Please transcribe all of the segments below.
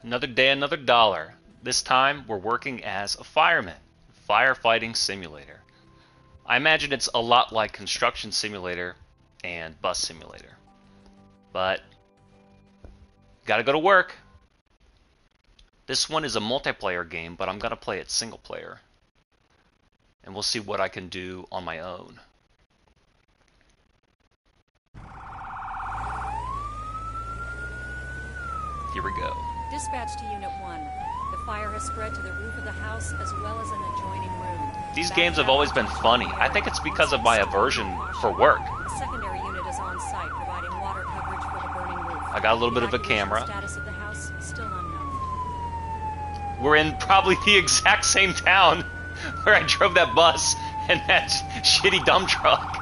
Another day, another dollar. This time, we're working as a fireman. Firefighting simulator. I imagine it's a lot like Construction Simulator and Bus Simulator. But, gotta go to work. This one is a multiplayer game, but I'm gonna play it single player. And we'll see what I can do on my own. Here we go. Dispatch to Unit 1. The fire has spread to the roof of the house as well as an adjoining room. These games have always been funny. I think it's because of my aversion for work. The secondary unit is on site providing water coverage for the burning roof. I got a little bit of a camera. Status of the house still unknown. We're in probably the exact same town where I drove that bus and that shitty dump truck.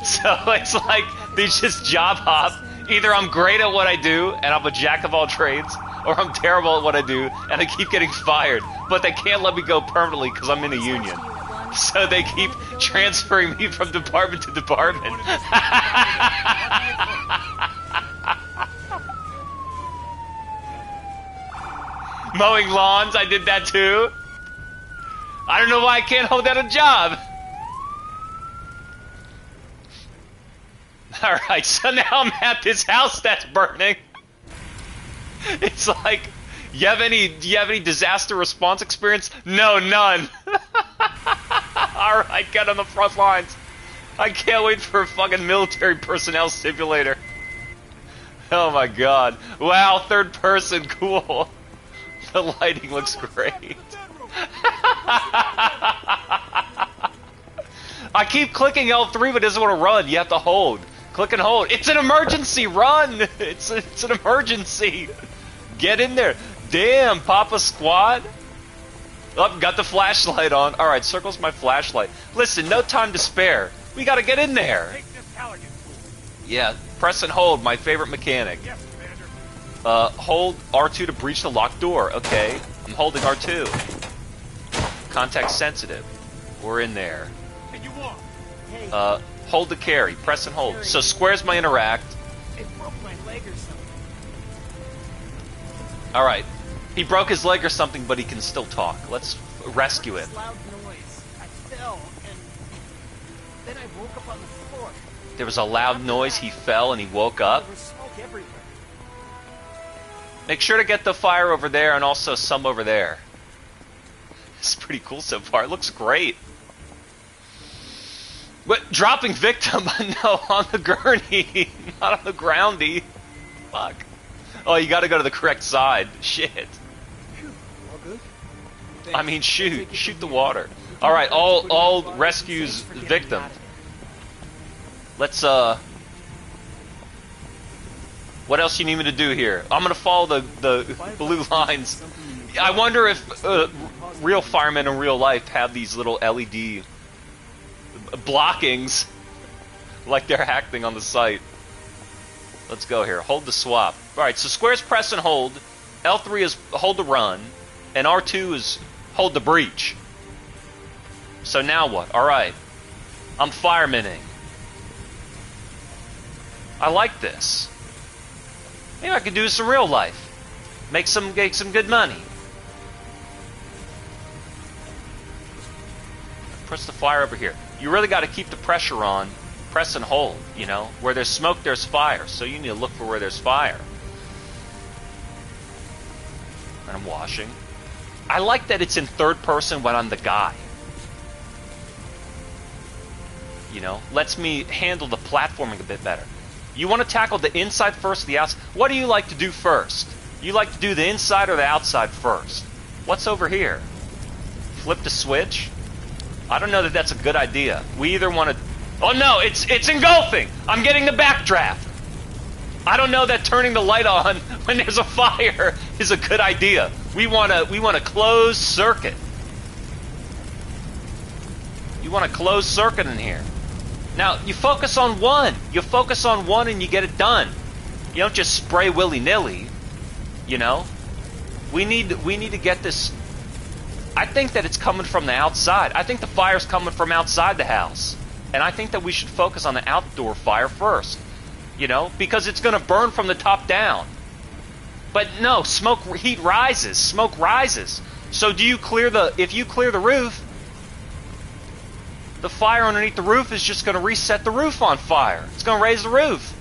So it's like they just job hop. Either I'm great at what I do and I'm a jack of all trades, or I'm terrible at what I do and I keep getting fired. But they can't let me go permanently because I'm in a union. So they keep transferring me from department to department. Mowing lawns, I did that too. I don't know why I can't hold down a job. Alright, so now I'm at this house that's burning. It's like, do you have any disaster response experience? No, none. Alright, get on the front lines. I can't wait for a fucking military personnel simulator. Oh my god. Wow, third person, cool. The lighting looks great. I keep clicking L3 but it doesn't want to run. You have to hold. Click and hold. It's an emergency. Run. It's an emergency. Get in there. Damn, Papa Squad. Oh, got the flashlight on. All right, circle's my flashlight. Listen, no time to spare. We got to get in there. Yeah, press and hold, my favorite mechanic. Hold R2 to breach the locked door. Okay, I'm holding R2. Context sensitive. We're in there. Hold the carry. Press and hold. So square's my interact. Alright. He broke his leg or something, but he can still talk. Let's rescue him. There was a loud noise, he fell, and he woke up. Make sure to get the fire over there and also some over there. It's pretty cool so far. It looks great. What? Dropping victim? No, on the gurney, not on the groundy. Fuck. Oh, you gotta go to the correct side. Shit. All good? I mean, shoot the water. All right, all rescues victim. Let's what else you need me to do here? I'm gonna follow the blue lines. I wonder if real firemen in real life have these little LED blockings like they're acting on the site. Let's go here. Hold the swap. Alright, so square's press and hold. L3 is hold the run. And R2 is hold the breach. So now what? Alright. I'm firemaning. I like this. Maybe I could do this in real life. Make some good money. Press the fire over here. You really got to keep the pressure on. Press and hold, you know. Where there's smoke, there's fire. So you need to look for where there's fire. And I'm washing. I like that it's in third person when I'm the guy. You know, lets me handle the platforming a bit better. You want to tackle the inside first, the outside. What do you like to do first? You like to do the inside or the outside first? What's over here? Flip the switch? I don't know that that's a good idea. We either want to... Oh no, it's engulfing! I'm getting the backdraft! I don't know that turning the light on when there's a fire is a good idea. We want a closed circuit. You want a closed circuit in here. Now, you focus on one. You focus on one and you get it done. You don't just spray willy-nilly. You know? We need to get this... I think that it's coming from the outside. I think the fire's coming from outside the house. And I think that we should focus on the outdoor fire first. You know, because it's going to burn from the top down. But no, heat rises. Smoke rises. So do you if you clear the roof, the fire underneath the roof is just going to reset the roof on fire. It's going to raise the roof.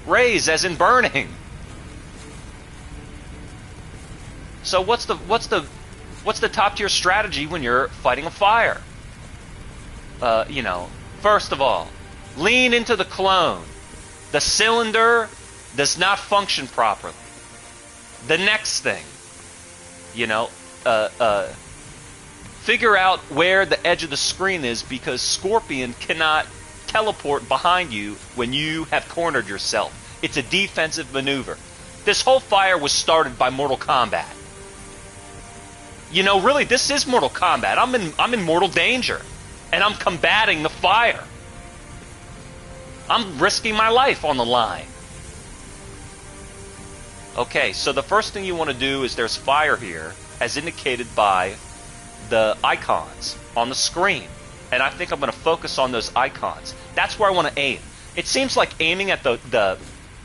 Raise as in burning. So what's the top tier strategy when you're fighting a fire? You know, first of all, lean into the clone. The cylinder does not function properly. The next thing, you know, figure out where the edge of the screen is, because Scorpion cannot teleport behind you when you have cornered yourself. It's a defensive maneuver. This whole fire was started by Mortal Kombat. You know, really, this is Mortal Kombat. I'm in mortal danger, and I'm combating the fire. I'm risking my life on the line. Okay, so the first thing you want to do is there's fire here, as indicated by the icons on the screen. And I think I'm going to focus on those icons. That's where I want to aim. It seems like aiming at the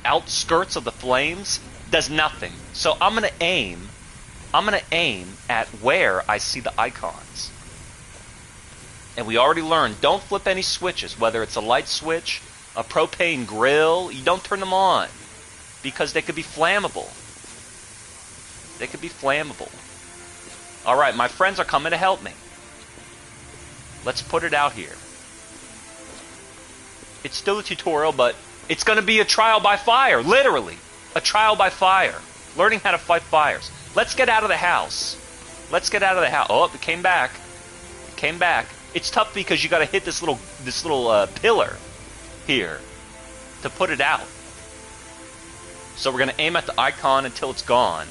outskirts of the flames does nothing. So I'm going to aim at where I see the icons. And we already learned, don't flip any switches, whether it's a light switch, a propane grill, you don't turn them on, because they could be flammable. They could be flammable. Alright, my friends are coming to help me. Let's put it out here. It's still a tutorial, but it's going to be a trial by fire, literally. A trial by fire. Learning how to fight fires. Let's get out of the house. Let's get out of the house. Oh, it came back. It came back. It's tough because you got to hit this little pillar here to put it out. So we're going to aim at the icon until it's gone,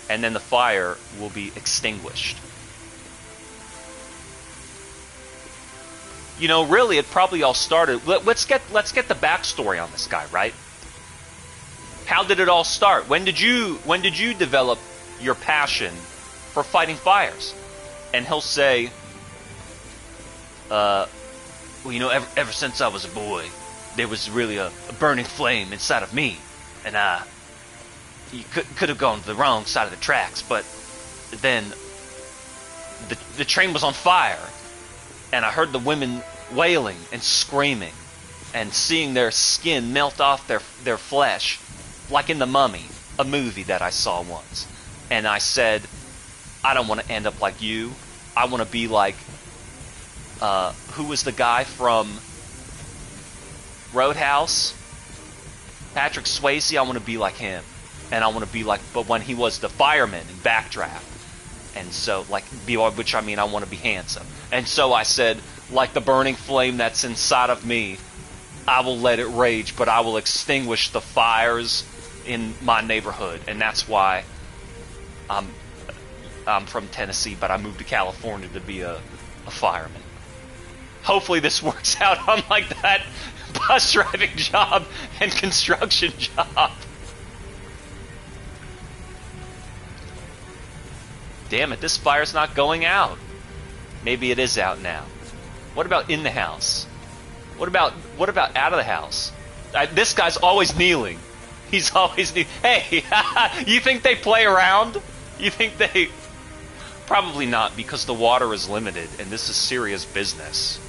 and then the fire will be extinguished. You know, really, it probably all started. Let's get the backstory on this guy, right? How did it all start? When did you develop your passion for fighting fires? And he'll say, well, you know, ever since I was a boy, there was really a burning flame inside of me, and you could have gone to the wrong side of the tracks, but then the train was on fire, and I heard the women wailing and screaming, and seeing their skin melt off their flesh, like in The Mummy, a movie that I saw once. And I said, I don't want to end up like you. I want to be like, who was the guy from Roadhouse? Patrick Swayze. I want to be like him. And I want to be like, but when he was the fireman in Backdraft. And so, like, which I mean, I want to be handsome. And so I said, like the burning flame that's inside of me, I will let it rage, but I will extinguish the fires in my neighborhood. And that's why I'm from Tennessee, but I moved to California to be a fireman. Hopefully this works out, unlike that bus driving job and construction job. Damn it, this fire's not going out. Maybe it is out now. What about in the house? What about out of the house? This guy's always kneeling. He's always kneeling. Hey, you think they play around? You think they... Probably not, because the water is limited, and this is serious business.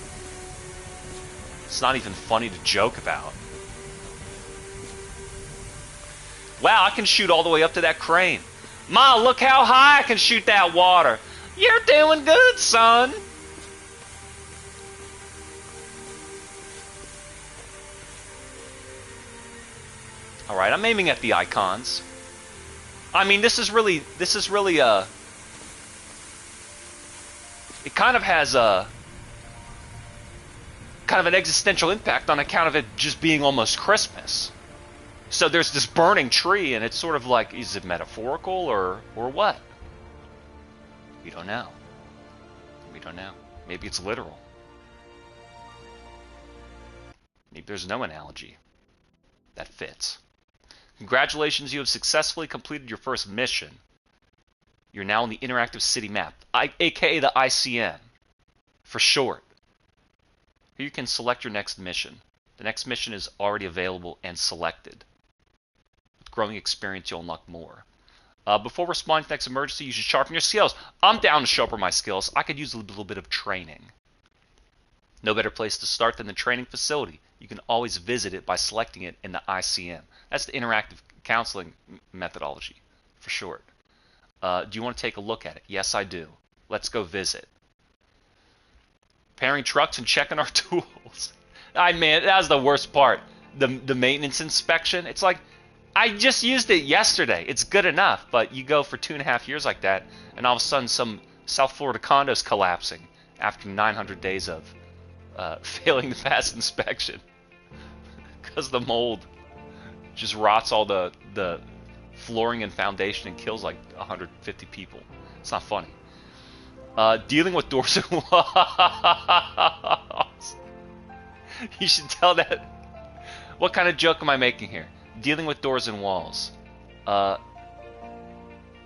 It's not even funny to joke about. Wow, I can shoot all the way up to that crane. Ma, look how high I can shoot that water. You're doing good, son. Alright, I'm aiming at the icons. I mean, this is really a... It kind of has a... kind of an existential impact on account of it just being almost Christmas. So there's this burning tree, and it's sort of like, is it metaphorical or what? We don't know. We don't know. Maybe it's literal. Maybe there's no analogy that fits. Congratulations, you have successfully completed your first mission. You're now on the interactive city map, aka the ICM, for short. Here you can select your next mission. The next mission is already available and selected. With growing experience, you'll unlock more. Before responding to the next emergency, you should sharpen your skills. I'm down to sharpen my skills. I could use a little bit of training. No better place to start than the training facility. You can always visit it by selecting it in the ICM. That's the interactive counseling methodology, for short. Do you want to take a look at it? Yes, I do. Let's go visit. Repairing trucks and checking our tools. Man, that was the worst part. The maintenance inspection. It's like, I just used it yesterday. It's good enough, but you go for 2.5 years like that, and all of a sudden some South Florida condo's collapsing after 900 days of failing to pass inspection because the mold just rots all the flooring and foundation and kills like 150 people. It's not funny. Dealing with doors and walls. You should tell that. What kind of joke am I making here? Dealing with doors and walls.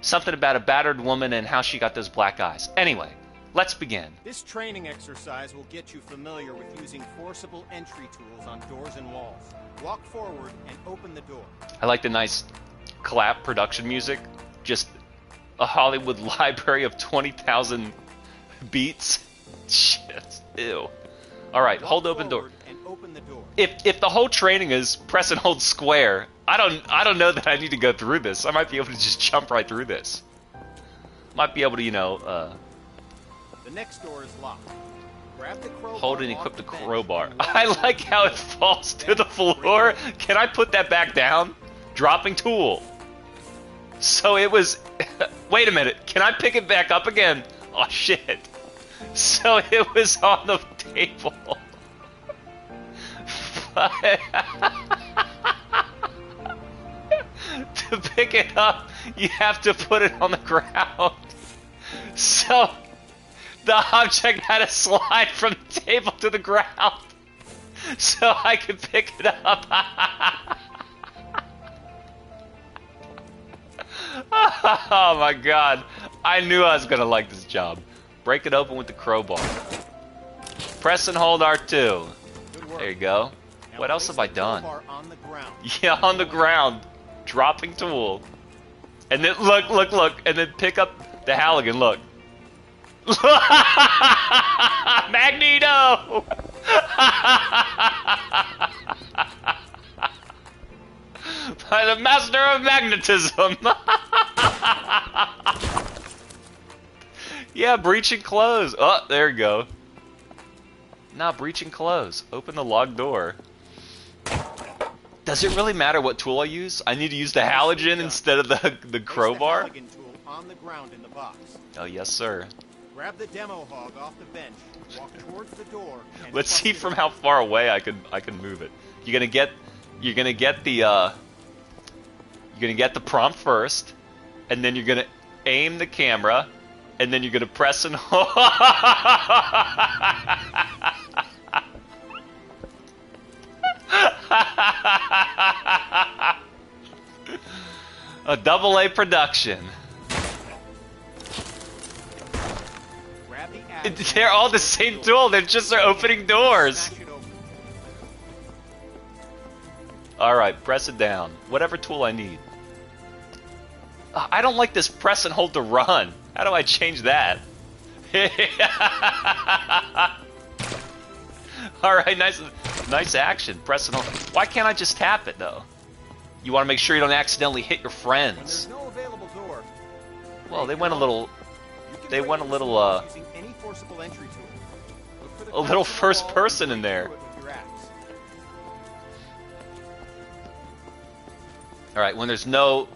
Something about a battered woman and how she got those black eyes. Anyway, let's begin. This training exercise will get you familiar with using forcible entry tools on doors and walls. Walk forward and open the door. I like the nice clap production music. Just a Hollywood library of 20,000 beats. Shit. Ew. Alright, hold open door. Open the door. If the whole training is press and hold square, I don't know that I need to go through this. I might be able to just jump right through this. Might be able to, The next door is locked. Grab the crowbar. Hold and equip the crowbar. I like how it falls to the floor. Can I put that back down? Dropping tool. So it was... Wait a minute. Can I pick it back up again? Oh, shit. So it was on the table. To pick it up, you have to put it on the ground. So the object had to slide from the table to the ground so I could pick it up. Oh my god. I knew I was going to like this job. Break it open with the crowbar. Press and hold R2. There you go. What else have I done? Yeah, on the ground. Dropping tool. And then, look. And then pick up the Halligan, look. Magneto! By the master of magnetism. Yeah, breach and close. Oh, there you go. Now breach and close. Open the locked door. Does it really matter what tool I use? I need to use the halogen instead of the crowbar? The halogen tool on the ground in the box. Oh, yes, sir. Grab the demo hog off the bench. Walk towards the door. Let's see from how far away I can move it. You're gonna get the prompt first, and then you're gonna aim the camera, and then you're gonna press and hold. A AA production. They're all the same tool. They're just opening doors. Alright, press it down. Whatever tool I need. I don't like this press and hold to run. How do I change that? Alright, nice action. Press and hold. Why can't I just tap it, though? You want to make sure you don't accidentally hit your friends. When there's no available door, well, they went a little... They went a little, a little first person in there. Alright, when there's no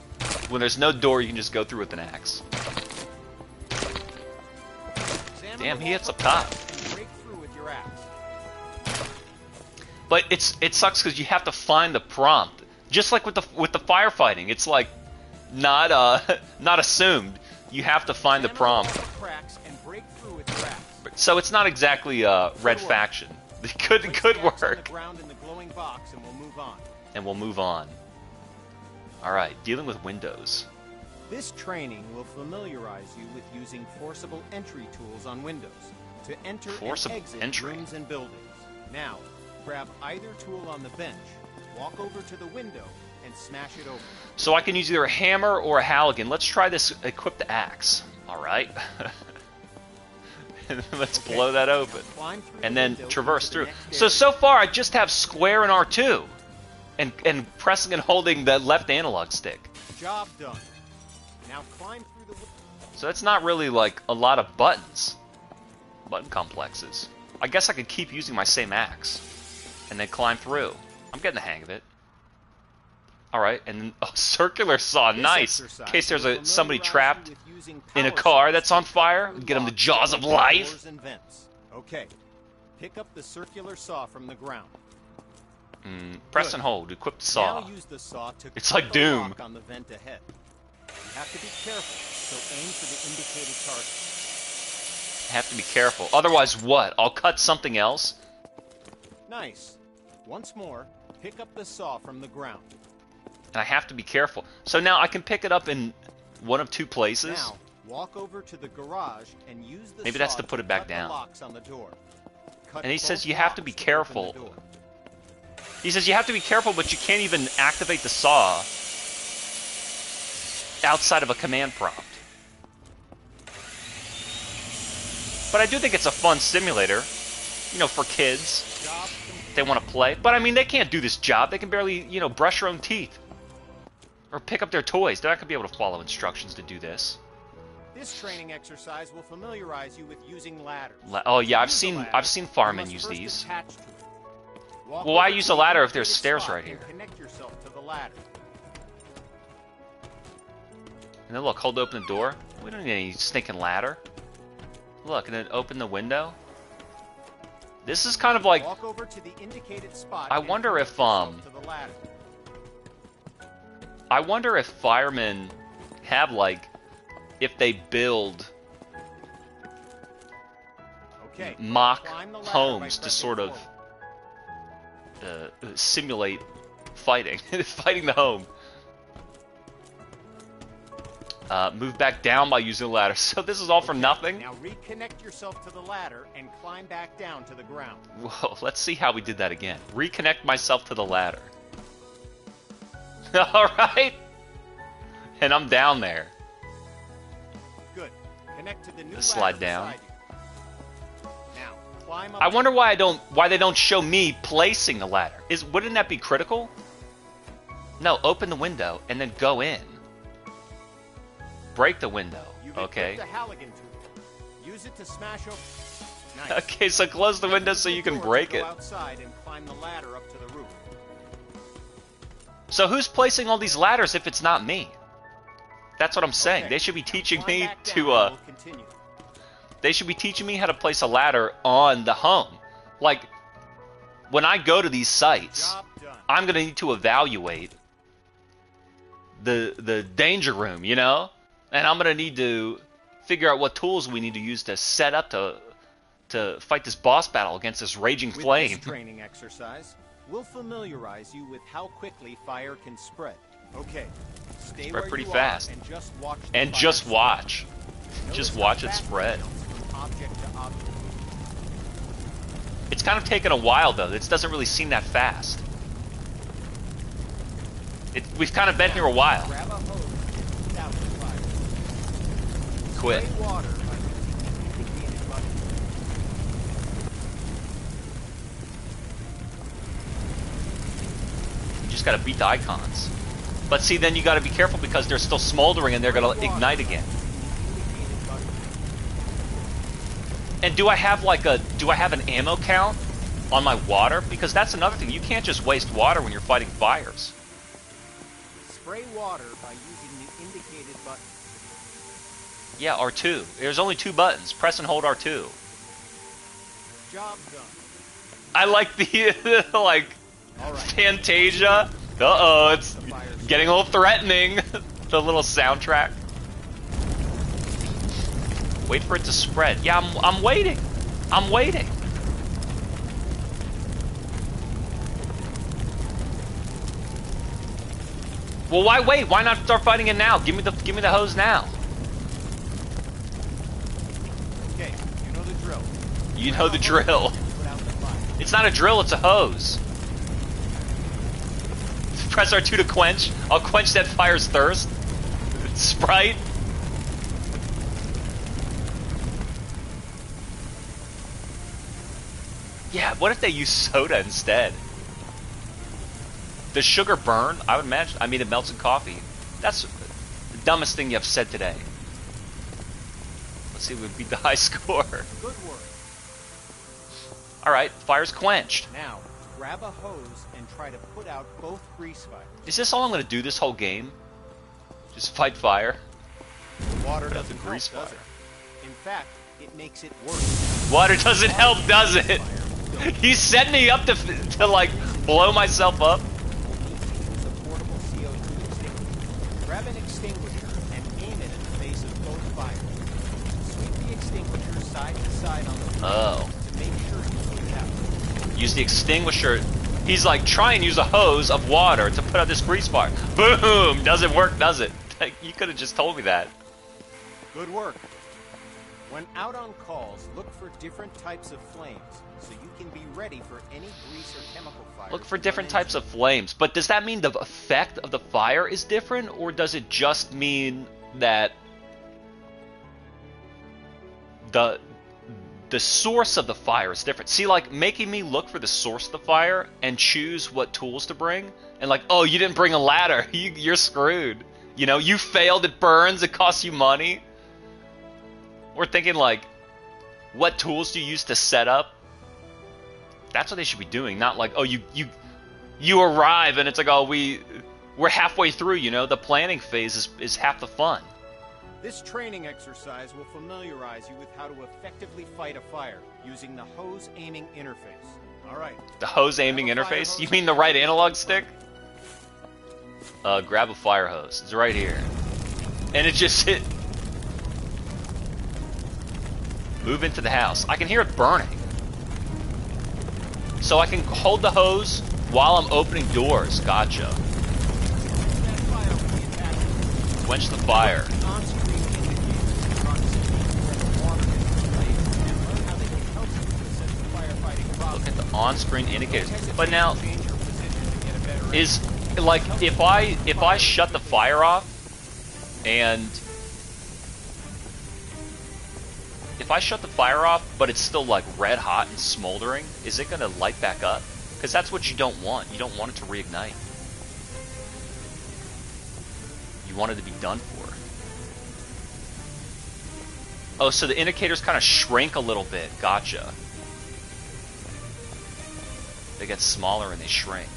door, you can just go through with an axe. Damn, he hits up top. But it sucks because you have to find the prompt. Just like with the firefighting, it's like not assumed. You have to find the prompt. So it's not exactly Red Faction. It could work. And we'll move on. Alright, dealing with windows. This training will familiarize you with using forcible entry tools on windows to enter and exit rooms and buildings. Now, Grab either tool on the bench, walk over to the window, and smash it open. So I can use either a hammer or a halligan. Let's try this equipped axe. Alright. Let's blow that open. And then traverse through. So far I just have square and R2. And pressing and holding the left analog stick. Job done. Now climb through the... So that's not really like a lot of buttons. Button complexes. I guess I could keep using my same axe. And then climb through. I'm getting the hang of it. Alright, and then circular saw, nice. In case there's somebody trapped in a car that's on fire, get them the jaws of life. Okay, pick up the circular saw from the ground. Press and hold, equip the saw. Now use the saw to it's like Doom. On the vent ahead. You have to be careful, so aim for the indicated target. Have to be careful. Otherwise what? I'll cut something else? Nice. Once more, pick up the saw from the ground. And I have to be careful. So now I can pick it up in one of two places. Now, walk over to the garage and use the Maybe saw that's to put it back cut the down. locks on the door. Cut And he both says you have to be locks open careful. the door. He says you have to be careful, but you can't even activate the saw outside of a command prompt. But I do think it's a fun simulator, you know, for kids. If they want to play. But I mean, they can't do this job. They can barely, you know, brush their own teeth. Or pick up their toys. They're not going to be able to follow instructions to do this. This training exercise will familiarize you with using ladders. Oh yeah, I've To use seen a ladder, I've seen firemen you use must first these. attach to it. Walk Well, why over use to a the ladder if there's indicated stairs spot right here? and connect yourself to the ladder. And then look, hold open the door. We don't need any stinking ladder. Look, and then open the window. This is kind of like, Walk over to the indicated spot I and wonder connect if, yourself to the ladder. I wonder if firemen have like, if they build Okay, mock climb the ladder by homes to pressing sort of forward. simulate fighting, fighting the home. Move back down by using the ladder. So this is all for nothing? Now reconnect yourself to the ladder and climb back down to the ground. Whoa, let's see how we did that again. Reconnect myself to the ladder. Alright. And I'm down there. Good. Connect to the new Slide ladder down. beside you. Now, climb up. I wonder why they don't show me placing the ladder. Wouldn't that be critical? No, open the window and then go in. Break the window. You've Okay. equipped a Halligan tool. Use it to smash open. Nice. Okay, so close the window so you can Door to break go it. outside and climb the ladder up to the roof. So who's placing all these ladders if it's not me? That's what I'm saying. Okay, They should be now teaching climb me back down to and we'll continue. they should be teaching me how to place a ladder on the home. Like when I go to these sites, Job done. I'm going to need to evaluate the danger room, you know? And I'm going to need to figure out what tools we need to use to set up to fight this boss battle against this raging With flame. this training exercise, we'll familiarize you with how quickly fire can spread. Okay, stay Spread where pretty you fast. are and just watch the And fire just spread. watch. Notice Just how watch it fast spread. bounce from object to object. It's kind of taken a while though. This doesn't really seem that fast. We've kind of been here a while. Grab a hose and put out the fire. Quit. Spray water by using the indicated button. You just gotta beat the icons. But see, then you gotta be careful because they're still smoldering and they're gonna ignite again. Indicated button. And do I have an ammo count on my water? Because that's another thing. You can't just waste water when you're fighting fires. Spray water by using the indicated button. Yeah, R2. There's only two buttons. Press and hold R2. Job done. I like the like All right. Fantasia. Uh-oh, it's getting a little threatening. The little soundtrack. Wait for it to spread. Yeah, I'm waiting. I'm waiting. Well, why wait? Why not start fighting it now? Give me the hose now. Okay, you know the drill. You know the drill. Put out the fire. It's not a drill, it's a hose. Press R2 to quench. I'll quench that fire's thirst. Sprite. Yeah, what if they use soda instead? Does sugar burn? I would imagine. I mean, it melts in coffee. That's the dumbest thing you've said today. Let's see if we beat the high score. Good work. Alright, fire's quenched. Now, grab a hose and try to put out both grease fires. Is this all I'm going to do this whole game? Just fight fire? Water Put out doesn't the grease help, does fire. it? In fact, it makes it worse. Water doesn't help, does it? He's setting me up to like, blow myself up. Use a portable CO2 extinguisher. Grab an extinguisher and aim it in the face of both fires. Sweep the extinguisher side to side on the flame to make sure you put it out. Use the extinguisher. He's like, try and use a hose of water to put out this grease fire. Boom! Doesn't work, does it? You could have just told me that. Good work. When out on calls, look for different types of flames, so you can be ready for any grease or chemical fire. Look for different types of flames. But does that mean the effect of the fire is different? Or does it just mean that the source of the fire is different? See, like, making me look for the source of the fire and choose what tools to bring. And like, oh, you didn't bring a ladder. You're screwed. You know, you failed, it burns, it costs you money. We're thinking like, what tools do you use to set up? That's what they should be doing, not like, oh, you arrive and it's like, oh, we're halfway through, you know, the planning phase is half the fun. This training exercise will familiarize you with how to effectively fight a fire using the hose aiming interface. All right. The hose aiming interface? You mean the right analog stick? Grab a fire hose. It's right here. And it just hit. Move into the house. I can hear it burning. So I can hold the hose while I'm opening doors. Gotcha. Quench the fire. Look at the on-screen indicators. But now, is like if I shut the fire off and if I shut the fire off, but it's still like red hot and smoldering, is it gonna light back up? Because that's what you don't want. You don't want it to reignite. You want it to be done for. Oh, so the indicators kind of shrink a little bit. Gotcha. They get smaller and they shrink.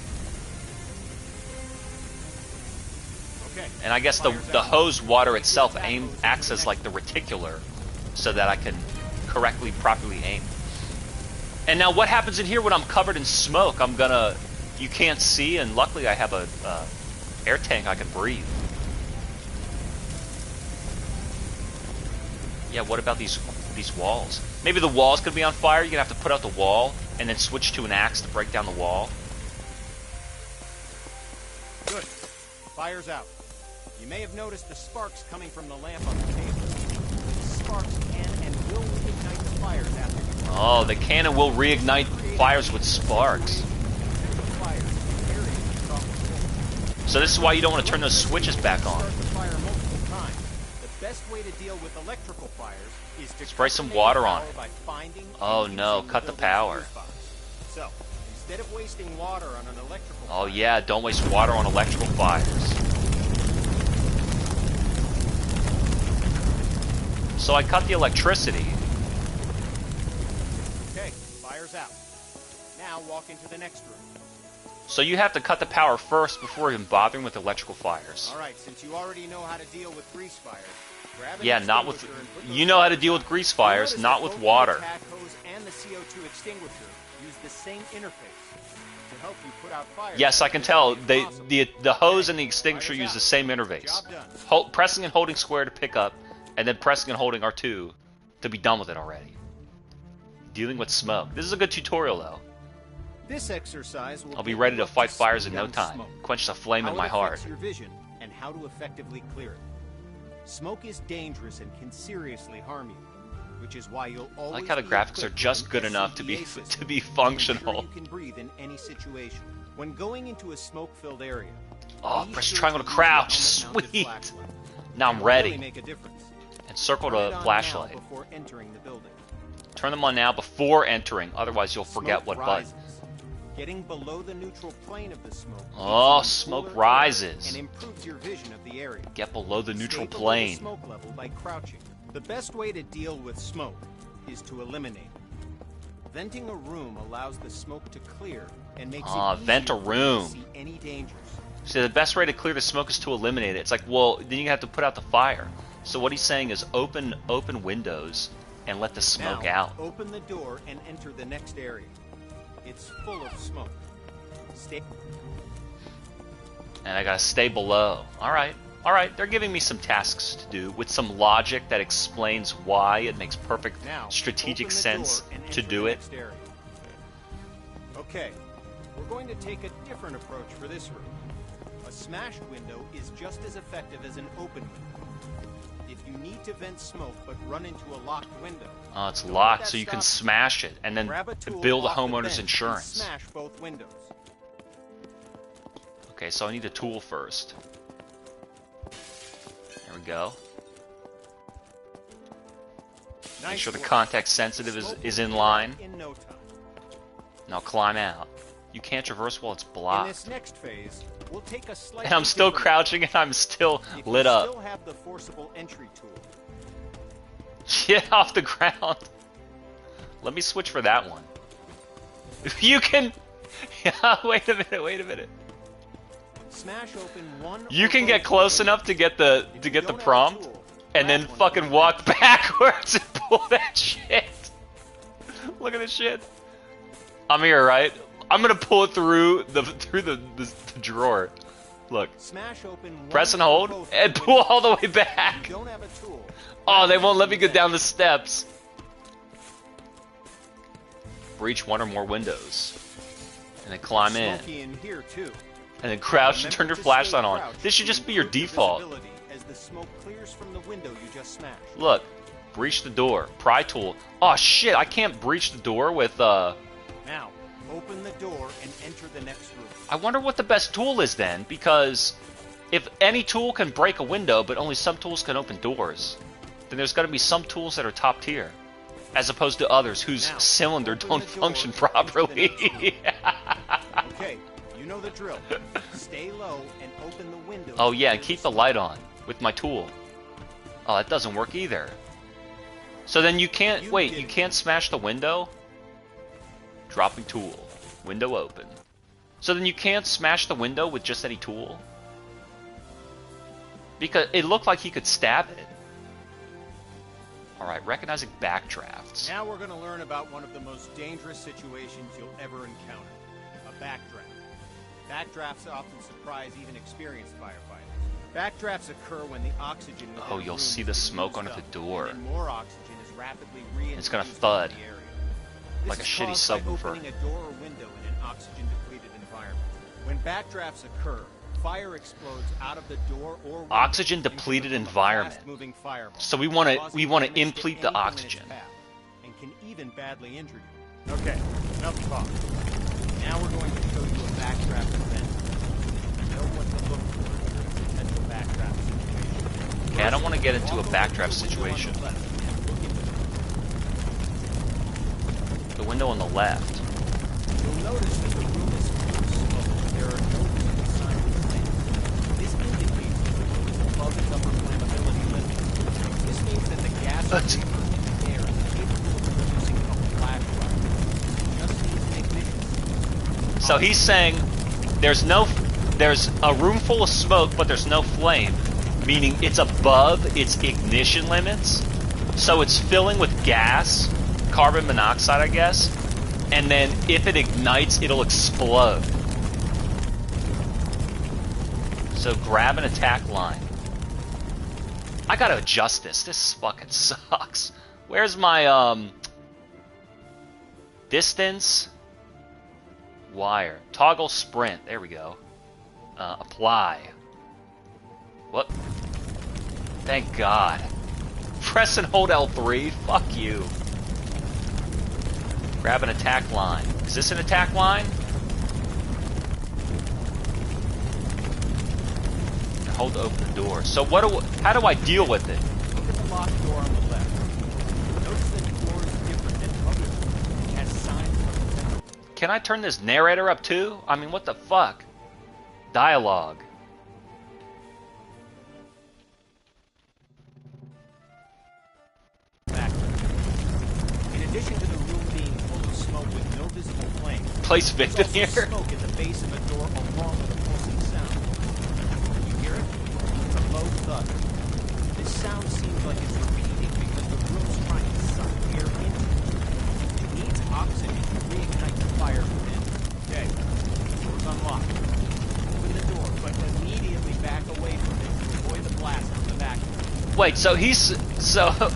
Okay. And I guess the hose water itself acts as like the reticular, so that I can properly aim. And now what happens in here when I'm covered in smoke? You can't see, and luckily I have a air tank I can breathe. Yeah, what about these walls? Maybe the wall's gonna be on fire, you're gonna have to put out the wall, and then switch to an axe to break down the wall. Good. Fire's out. You may have noticed the sparks coming from the lamp on the table. Sparks can and will reignite the fires after you. Oh, they can and will reignite fires with sparks. So this is why you don't want to turn those switches back on. The best way to deal with electrical fires is to spray some water on it. Oh no, cut the power. So, instead of wasting water on an electrical fire, yeah, don't waste water on electrical fires. So I cut the electricity. Okay, fire's out. Now walk into the next room. So you have to cut the power first before even bothering with electrical fires. Alright, since you already know how to deal with grease fires, grab an yeah, not with... You know how to deal with grease fires, not with water. The attack hose and the CO2 extinguisher use the same interface to help you put out fires. Yes, I can tell. The hose and the extinguisher use the same interface. Pressing and holding square to pick up, and then pressing and holding R2 to be done with it already. Dealing with smoke. This is a good tutorial, though. This exercise will I'll be ready to fight fires in no time. Quench the flame in my heart. Your vision and how to effectively clear it. Smoke is dangerous and can seriously harm you. which is why you'll I always like how the be graphics are equipped just with good an enough to be SCBA system to be to ensure functional. you can breathe in any situation. When going into a smoke-filled area, Oh, be press sure triangle to use your crouch. helmet-mounted Sweet. flashlight. Now I'm It'll really ready. make a difference. And circle Turn it to on flashlight. now before entering the building. Turn them on now before entering, otherwise you'll forget Smoke what button. rises. Getting below the neutral plane of the smoke. Oh, gives you smoke cooler air rises. And improves your vision of the area. Get below the neutral Stay below plane. the smoke level by crouching. The best way to deal with smoke is to eliminate it. Venting a room allows the smoke to clear and makes it easier vent a for you to room. see any dangers. So the best way to clear the smoke is to eliminate it. It's like, well, then you have to put out the fire. So what he's saying is open windows and let the smoke Now, out. open the door and enter the next area. It's full of smoke. Stay. And I gotta stay below. Alright, they're giving me some tasks to do with some logic that explains why it makes perfect Now, strategic open the sense door and to enter do the it. next area. Okay, we're going to take a different approach for this room. A smashed window is just as effective as an open window. If you need to vent smoke but run into a locked window, Oh, it's don't locked, let so that you can stop smash it and then grab a tool bill the off the homeowner's bench and insurance. Smash both windows. Okay, so I need a tool first. There we go. Make Nice sure the work. context sensitive Smoke is will in clear line. up in no time. Now climb out. You can't traverse while it's In blocked. this next phase, we'll take a slightly And I'm still different crouching and I'm still approach. If lit you up. still have the forcible entry tool. Get off the ground. Let me switch for that one. You can... Yeah, wait a minute. Smash open one. You or can both get close windows. enough to get the If you don't have a prompt tool, and grab then one fucking from walk the bench. backwards and pull that shit. Look at this shit. I'm here, right? I'm gonna pull it through the drawer. Look. Smash open one Press and or hold both and windows. pull all the way If back. you don't have a tool. Oh, they grab won't one let me from go the down the bench. steps. Breach one or more windows. And then climb in. Smoky in here too. And then crouch and turn your Remember to flashlight stay on. crouched This should to just be your improve default. visibility as the smoke clears from the window you just smashed. Look. Breach the door. Pry tool. Oh shit, I can't breach the door with Now, open the door and enter the next room. I wonder what the best tool is then, because if any tool can break a window, but only some tools can open doors, then there's got to be some tools that are top tier, as opposed to others whose Now, cylinder open don't the door function and enter the properly. next room. Okay, you know the drill. Stay low and open the window. Oh yeah, and keep the light on with my tool. Oh, that doesn't work either. So then you can't, You wait, did you it. can't smash the window? Dropping tool. Window open. So then you can't smash the window with just any tool? Because it looked like he could stab it. Alright, recognizing backdrafts. Now we're going to learn about one of the most dangerous situations you'll ever encounter. A backdraft. Backdrafts often surprise even experienced firefighters. Backdrafts occur when the oxygen within Oh, a you'll room see is the being smoke used under up, the door. And then more oxygen is rapidly reintroduced It's gonna into thud. the area. Like This a is shitty caused by subwoofer. opening a door or window in an oxygen-depleted environment. When backdrafts occur, fire explodes out of the door or window Oxygen-depleted into the environment. fast-moving fireball, So we want to causing implete damage to the anything in its oxygen. path, and can even badly injure you. Okay, enough talk. Now we're going to show you a backdraft event. You know what to look for during a potential backdraft situation. Okay, I don't want to get into a Walk over to backdraft the window on the situation. left and look into it. The window on the left. You'll notice that the room is full of smoke. There are no visible signs of flames. This indicates that the room is above its upper flammability limit. This means that the gas vapor in the air is capable of producing a flash fire. It just needs an ignition. So he's saying there's a room full of smoke, but there's no flame, meaning it's above its ignition limits. So it's filling with gas, carbon monoxide, I guess, and then if it ignites, it'll explode. So grab an attack line. I gotta adjust this. This fucking sucks. Where's my, distance? Wire. Toggle sprint. There we go. Apply. What? Thank God. Press and hold L3? Fuck you. Grab an attack line. Is this an attack line? And hold to open the door. So how do I deal with it? Look at the locked door on the left. Notice that the door is different than others. It has signs on the Can I turn this narrator up too? I mean, what the fuck? Dialogue. In addition to the room being full of smoke with no visible flame, Place there's Victim also here. smoke at the base of a door along with a pulsing sound. You hear it? It's a low thud. This sound seems like it's repeating because the room's trying to suck air into it. It needs oxygen to reignite the fire within. Okay, door's unlocked. Open the door, but immediately back away from it to avoid the blast from the back. Wait, so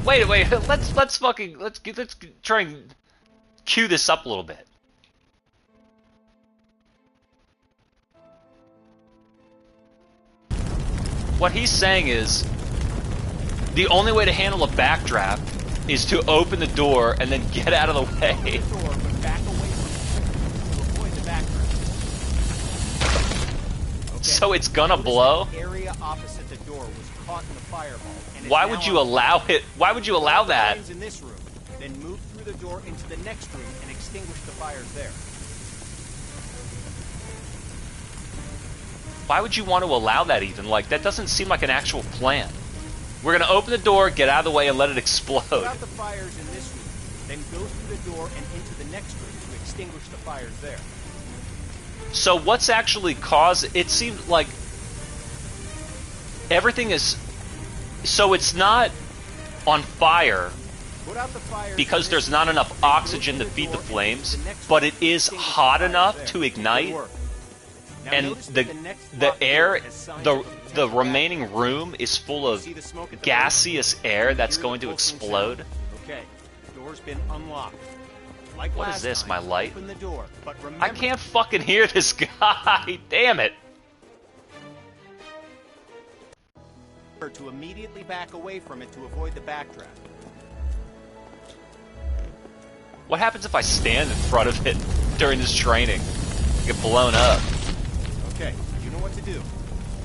wait, let's try and cue this up a little bit. What he's saying is the only way to handle a backdraft is to open the door and then get out of the way. Open the door, but back away from it to avoid the backdraft. Okay. So it's gonna blow? The area opposite the door was caught in the fireball. And is Why now would you on allow it? Why would you allow that? flames in this room, then move through the door into the next room and extinguish the fires there. Why would you want to allow that even? Like, that doesn't seem like an actual plan. We're gonna open the door, get out of the way, and let it explode. Put out the fires in this room, then go through the door and into the next room to extinguish the fires there. So what's actually caused? It seems like everything is. So it's not on fire Put out the fires because in there's this not room, enough then go oxygen to through the feed the door and flames, into the next but room it to is extinguish the hot fires enough there. to Good ignite, work. Now and notice the that next locked air, door has signs the of a potential remaining backdraft. room is full of See the smoke at the gaseous air that's Hear the going to pulsing explode. sound? Okay, door's been unlocked. Like What is last this, time, my light? Open the door, but remember, I can't fucking hear this guy. Damn it. to immediately back away from it to avoid the backdraft. What happens if I stand in front of it during this training? Get blown up. Okay, you know what to do.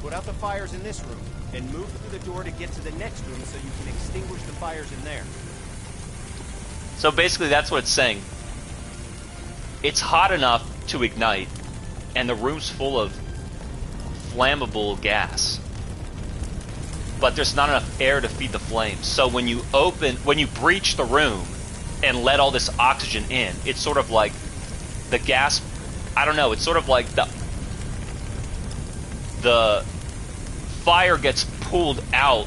Put out the fires in this room, then move through the door to get to the next room so you can extinguish the fires in there. So basically that's what it's saying. It's hot enough to ignite, and the room's full of flammable gas. But there's not enough air to feed the flames. So when you breach the room and let all this oxygen in, it's sort of like the gas, I don't know, it's sort of like the fire gets pulled out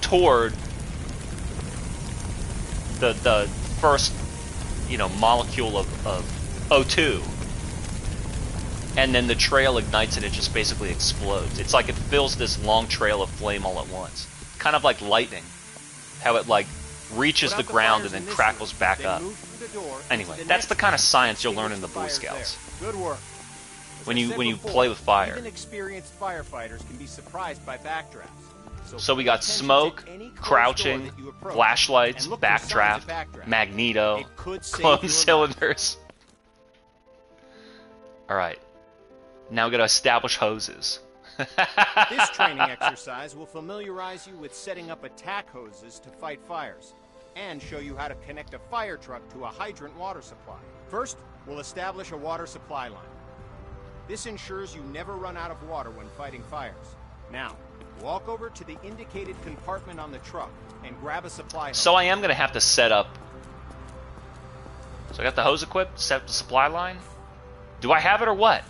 toward the first, molecule of O2. And then the trail ignites and it just basically explodes. It's like it fills this long trail of flame all at once. Kind of like lightning. How it reaches the ground and then crackles back up. Anyway, that's the kind of science you'll learn in the Boy Scouts. Good work. When you play with fire. Even experienced firefighters can be surprised by backdrafts. So we got smoke, crouching, flashlights, backdraft, magneto, clone cylinders. Alright. Now we gotta establish hoses. This training exercise will familiarize you with setting up attack hoses to fight fires, and show you how to connect a fire truck to a hydrant water supply. First, we'll establish a water supply line. This ensures you never run out of water when fighting fires. Now, walk over to the indicated compartment on the truck and grab a supply hose. So I am gonna have to set up. So I got the hose equipped, set up the supply line. Do I have it or what?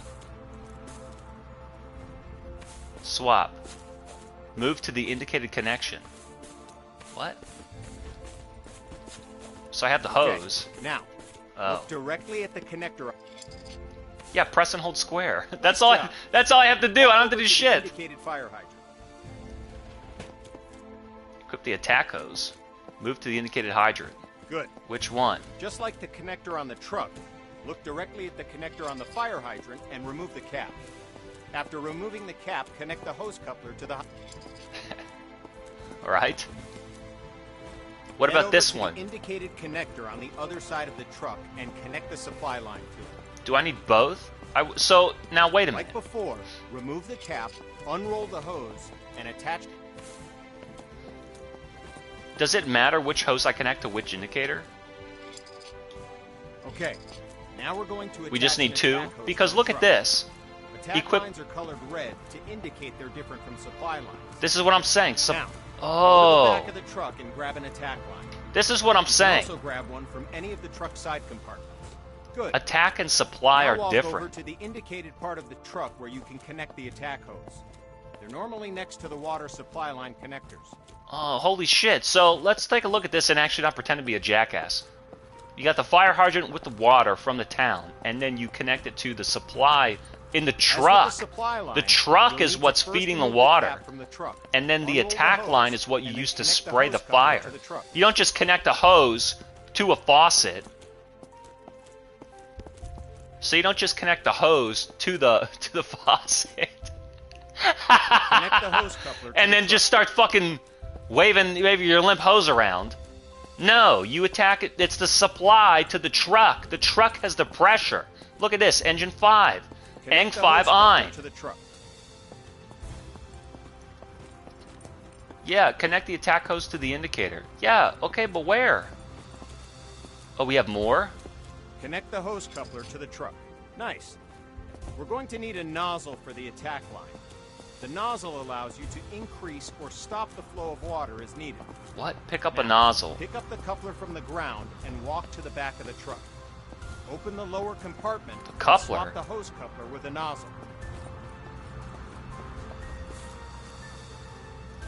Swap. Move to the indicated connection. What? So I have the hose. Okay. Now, look directly at the connector. Yeah, press and hold square. That's all I have to do. I don't have to do shit. Indicated fire hydrant. Equip the attack hose. Move to the indicated hydrant. Good. Which one? Just like the connector on the truck, look directly at the connector on the fire hydrant and remove the cap. After removing the cap, connect the hose coupler to the... Alright. What Head about over this to one? the indicated connector on the other side of the truck and connect the supply line to it. Do I need both? So, now wait a minute. Like before, remove the cap, unroll the hose, and attach... Does it matter which hose I connect to which indicator? Okay, now we're going to attach We just need an two? attack hose Because to the look at truck. this. Attack Equip- lines are colored red to indicate they're different from supply lines. This is what I'm saying. Now, go to the Oh. back of the truck and grab an attack line. This is what I'm You can saying. also grab one from any of the truck side compartments. Good. Attack and supply Now are walk over different. to the indicated part of the truck where you can connect the attack hose. They're normally next to the water supply line connectors. Oh, holy shit. So let's take a look at this and actually not pretend to be a jackass. You got the fire hydrant with the water from the town, and then you connect it to the supply in the As with truck. the supply line, The truck you'll is need to what's first feeding the remove water. cap from the truck. And then the Unroll attack hose, line is what you and then use to connect spray the hose coupler fire. to the truck. You don't just connect a hose to a faucet. So you don't just connect the hose to the faucet. Connect the hose coupler to And the then truck. just start fucking waving your limp hose around. No, you attack it. It's the supply to the truck. The truck has the pressure. Look at this, engine 5. Connect Eng the 5 hose coupler on. to the truck. Yeah, connect the attack hose to the indicator. Yeah, okay, but where? Oh, we have more? Connect the hose coupler to the truck. Nice. We're going to need a nozzle for the attack line. The nozzle allows you to increase or stop the flow of water as needed. What? Pick up a Now, nozzle. Pick up the coupler from the ground and walk to the back of the truck. Open the lower compartment. The and coupler? Swap the hose coupler with a nozzle.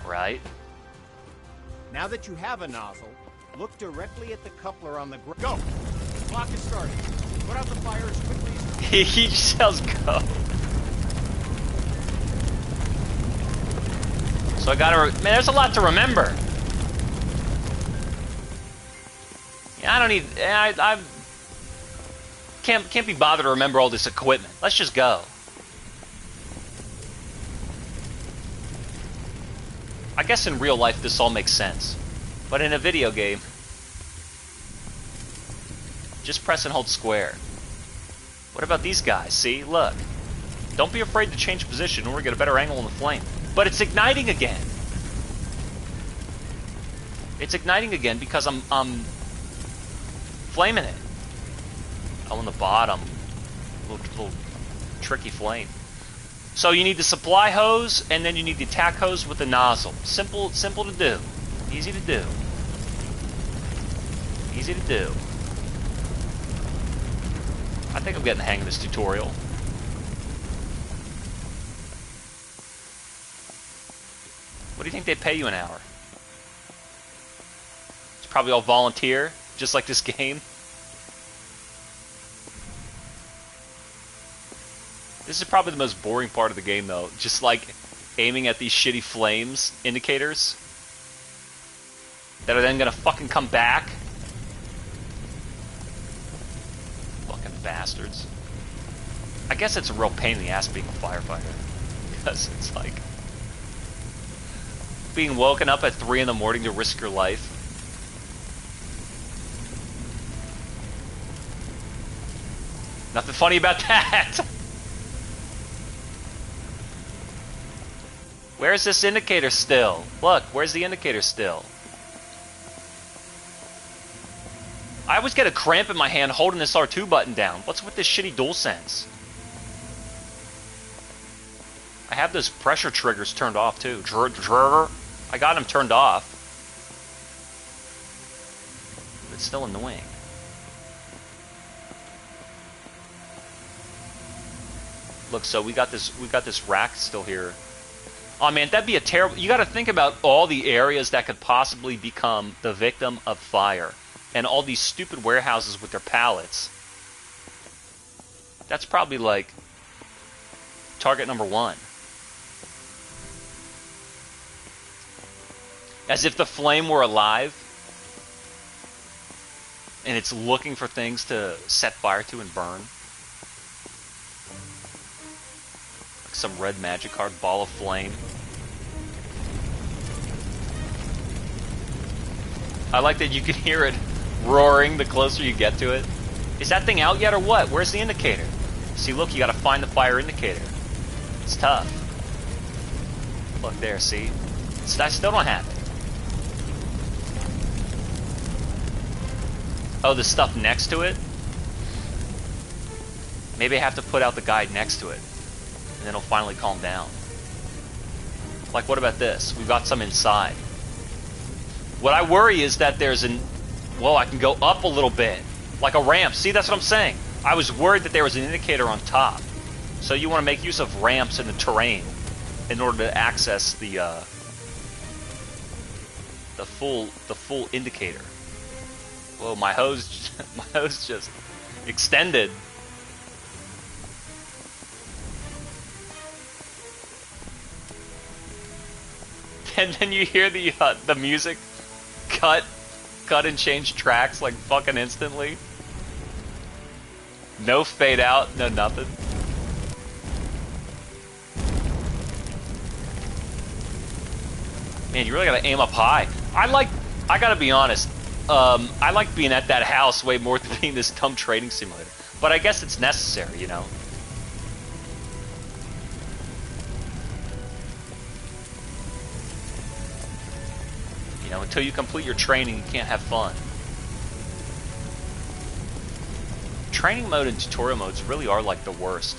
Right? Now that you have a nozzle, look directly at the coupler on the ground. Go! The clock is starting. Put out the fire as quickly as you can. He just yells go. So I gotta, man, there's a lot to remember. Yeah, I don't need, I can't be bothered to remember all this equipment. Let's just go. I guess in real life this all makes sense. But in a video game, just press and hold square. What about these guys? See, look. Don't be afraid to change position or get a better angle on the flame. But it's igniting again. It's igniting again because I'm flaming it. Oh, on the bottom. Little tricky flame. So you need the supply hose, and then you need the attack hose with the nozzle. Simple to do. Easy to do. Easy to do. I think I'm getting the hang of this tutorial. What do you think they pay you an hour? It's probably all volunteer, just like this game. This is probably the most boring part of the game, though. Just like aiming at these shitty flames indicators that are then gonna fucking come back. Fucking bastards. I guess it's a real pain in the ass being a firefighter. Because it's like being woken up at 3 in the morning to risk your life. Nothing funny about that. Where's this indicator still? Look, where's the indicator still? I always get a cramp in my hand holding this R2 button down. What's with this shitty DualSense? I have those pressure triggers turned off too. I got them turned off. But it's still annoying. Look, so we got this rack still here. Oh man, that'd be a terrible... You gotta think about all the areas that could possibly become the victim of fire. And all these stupid warehouses with their pallets. That's probably like target number 1. As if the flame were alive. And it's looking for things to set fire to and burn. Like some red magic card ball of flame. I like that you can hear it roaring the closer you get to it. Is that thing out yet or what? Where's the indicator? See, look, you gotta find the fire indicator. It's tough. Look there, see? I still don't have it. Oh, the stuff next to it? Maybe I have to put out the guide next to it. And then it'll finally calm down. Like, what about this? We've got some inside. What I worry is that there's an... Well, I can go up a little bit. Like a ramp. See, that's what I'm saying. I was worried that there was an indicator on top. So you want to make use of ramps in the terrain in order to access the full indicator. Whoa, my hose just extended. And then you hear the music cut and change tracks like fucking instantly. No fade out, no nothing. Man, you really gotta aim up high. I gotta be honest, I like being at that house way more than being this dumb trading simulator. But I guess it's necessary, you know? You know, until you complete your training, you can't have fun. Training mode and tutorial modes really are like the worst.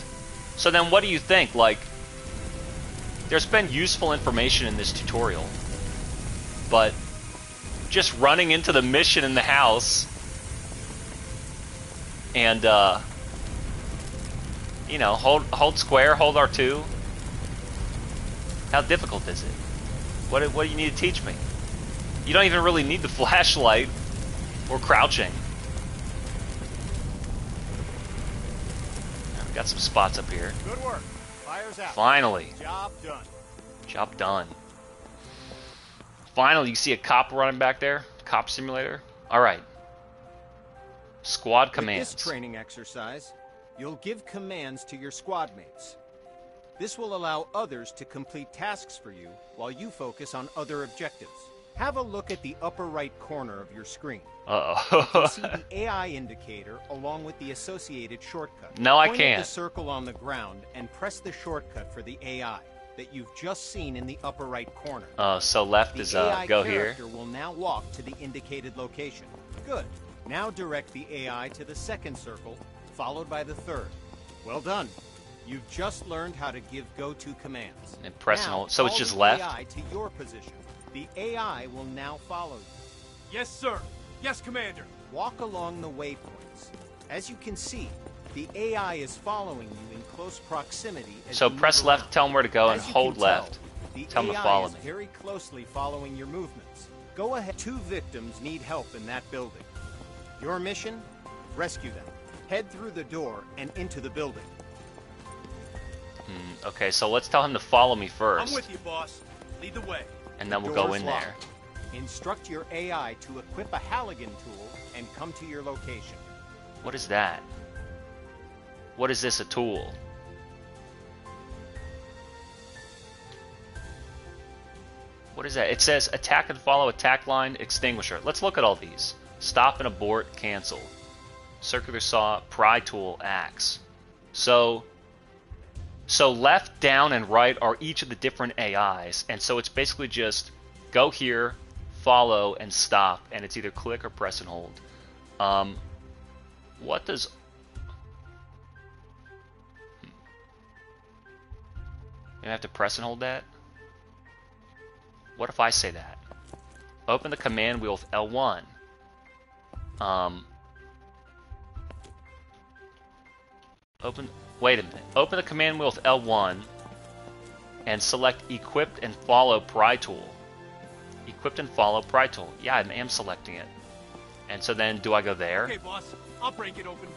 So then what do you think? Like, there's been useful information in this tutorial, but just running into the mission in the house and, you know, hold square, hold R2. How difficult is it? What do you need to teach me? You don't even really need the flashlight or crouching. Got some spots up here. Good work. Fire's out. Finally. Job done. Job done. Finally, you see a cop running back there? Cop simulator? Alright. Squad commands. With this training exercise, you'll give commands to your squad mates. This will allow others to complete tasks for you while you focus on other objectives. Have a look at the upper right corner of your screen. Uh-oh. You can see the AI indicator along with the associated shortcut. No, I Point can't. at the circle on the ground and press the shortcut for the AI that you've just seen in the upper right corner. So left is AI go here. character will now walk to the indicated location. Good. Now direct the AI to the second circle, followed by the third. Well done. You've just learned how to give go-to commands. And press and Now, hold. So it's follow just the left? AI to your position. The AI will now follow you. Yes, sir. Yes, Commander. Walk along the waypoints. As you can see, the AI is following you in close proximity. As So you press move left, around. tell him where to go, and As you hold can tell, left. The Tell him to AI follow is me. very closely following your movements. Go ahead. 2 victims need help in that building. Your mission? Rescue them. Head through the door and into the building. Okay, so let's tell him to follow me first. I'm with you, boss. Lead the way. And then we'll go Doors in locked. there. Instruct your AI to equip a Halligan tool and come to your location. What is that? What is this, a tool? What is that? It says attack and follow, attack line, extinguisher. Let's look at all these. Stop and abort, cancel. Circular saw, pry tool, axe. So left, down, and right are each of the different AIs, and so it's basically just go here, follow, and stop, and it's either click or press and hold. What does... You have to press and hold that? What if I say that? Open the command wheel with L1. Wait a minute. Open the command wheel with L1 and select equipped and follow pry tool. Equipped and follow pry tool. Yeah, I am selecting it. And so then, do I go there? Okay, boss. I'll break it open.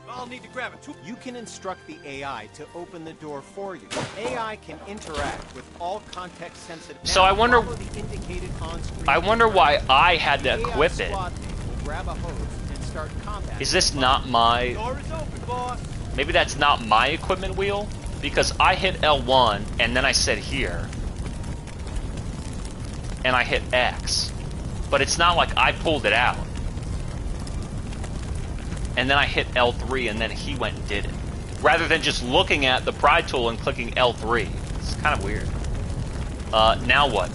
I'll need to grab a tool. You can instruct the AI to open the door for you. AI can interact with all context-sensitive... So I wonder... follow the indicated on-screen... I wonder why I had to The AI equip it. squad mate will grab a hose and start combat. Is this not my... Door is open, boss. Maybe that's not my equipment wheel? Because I hit L1, and then I said here. And I hit X. But it's not like I pulled it out. And then I hit L3 and then he went and did it. Rather than just looking at the pry tool and clicking L3. It's kind of weird. Now what?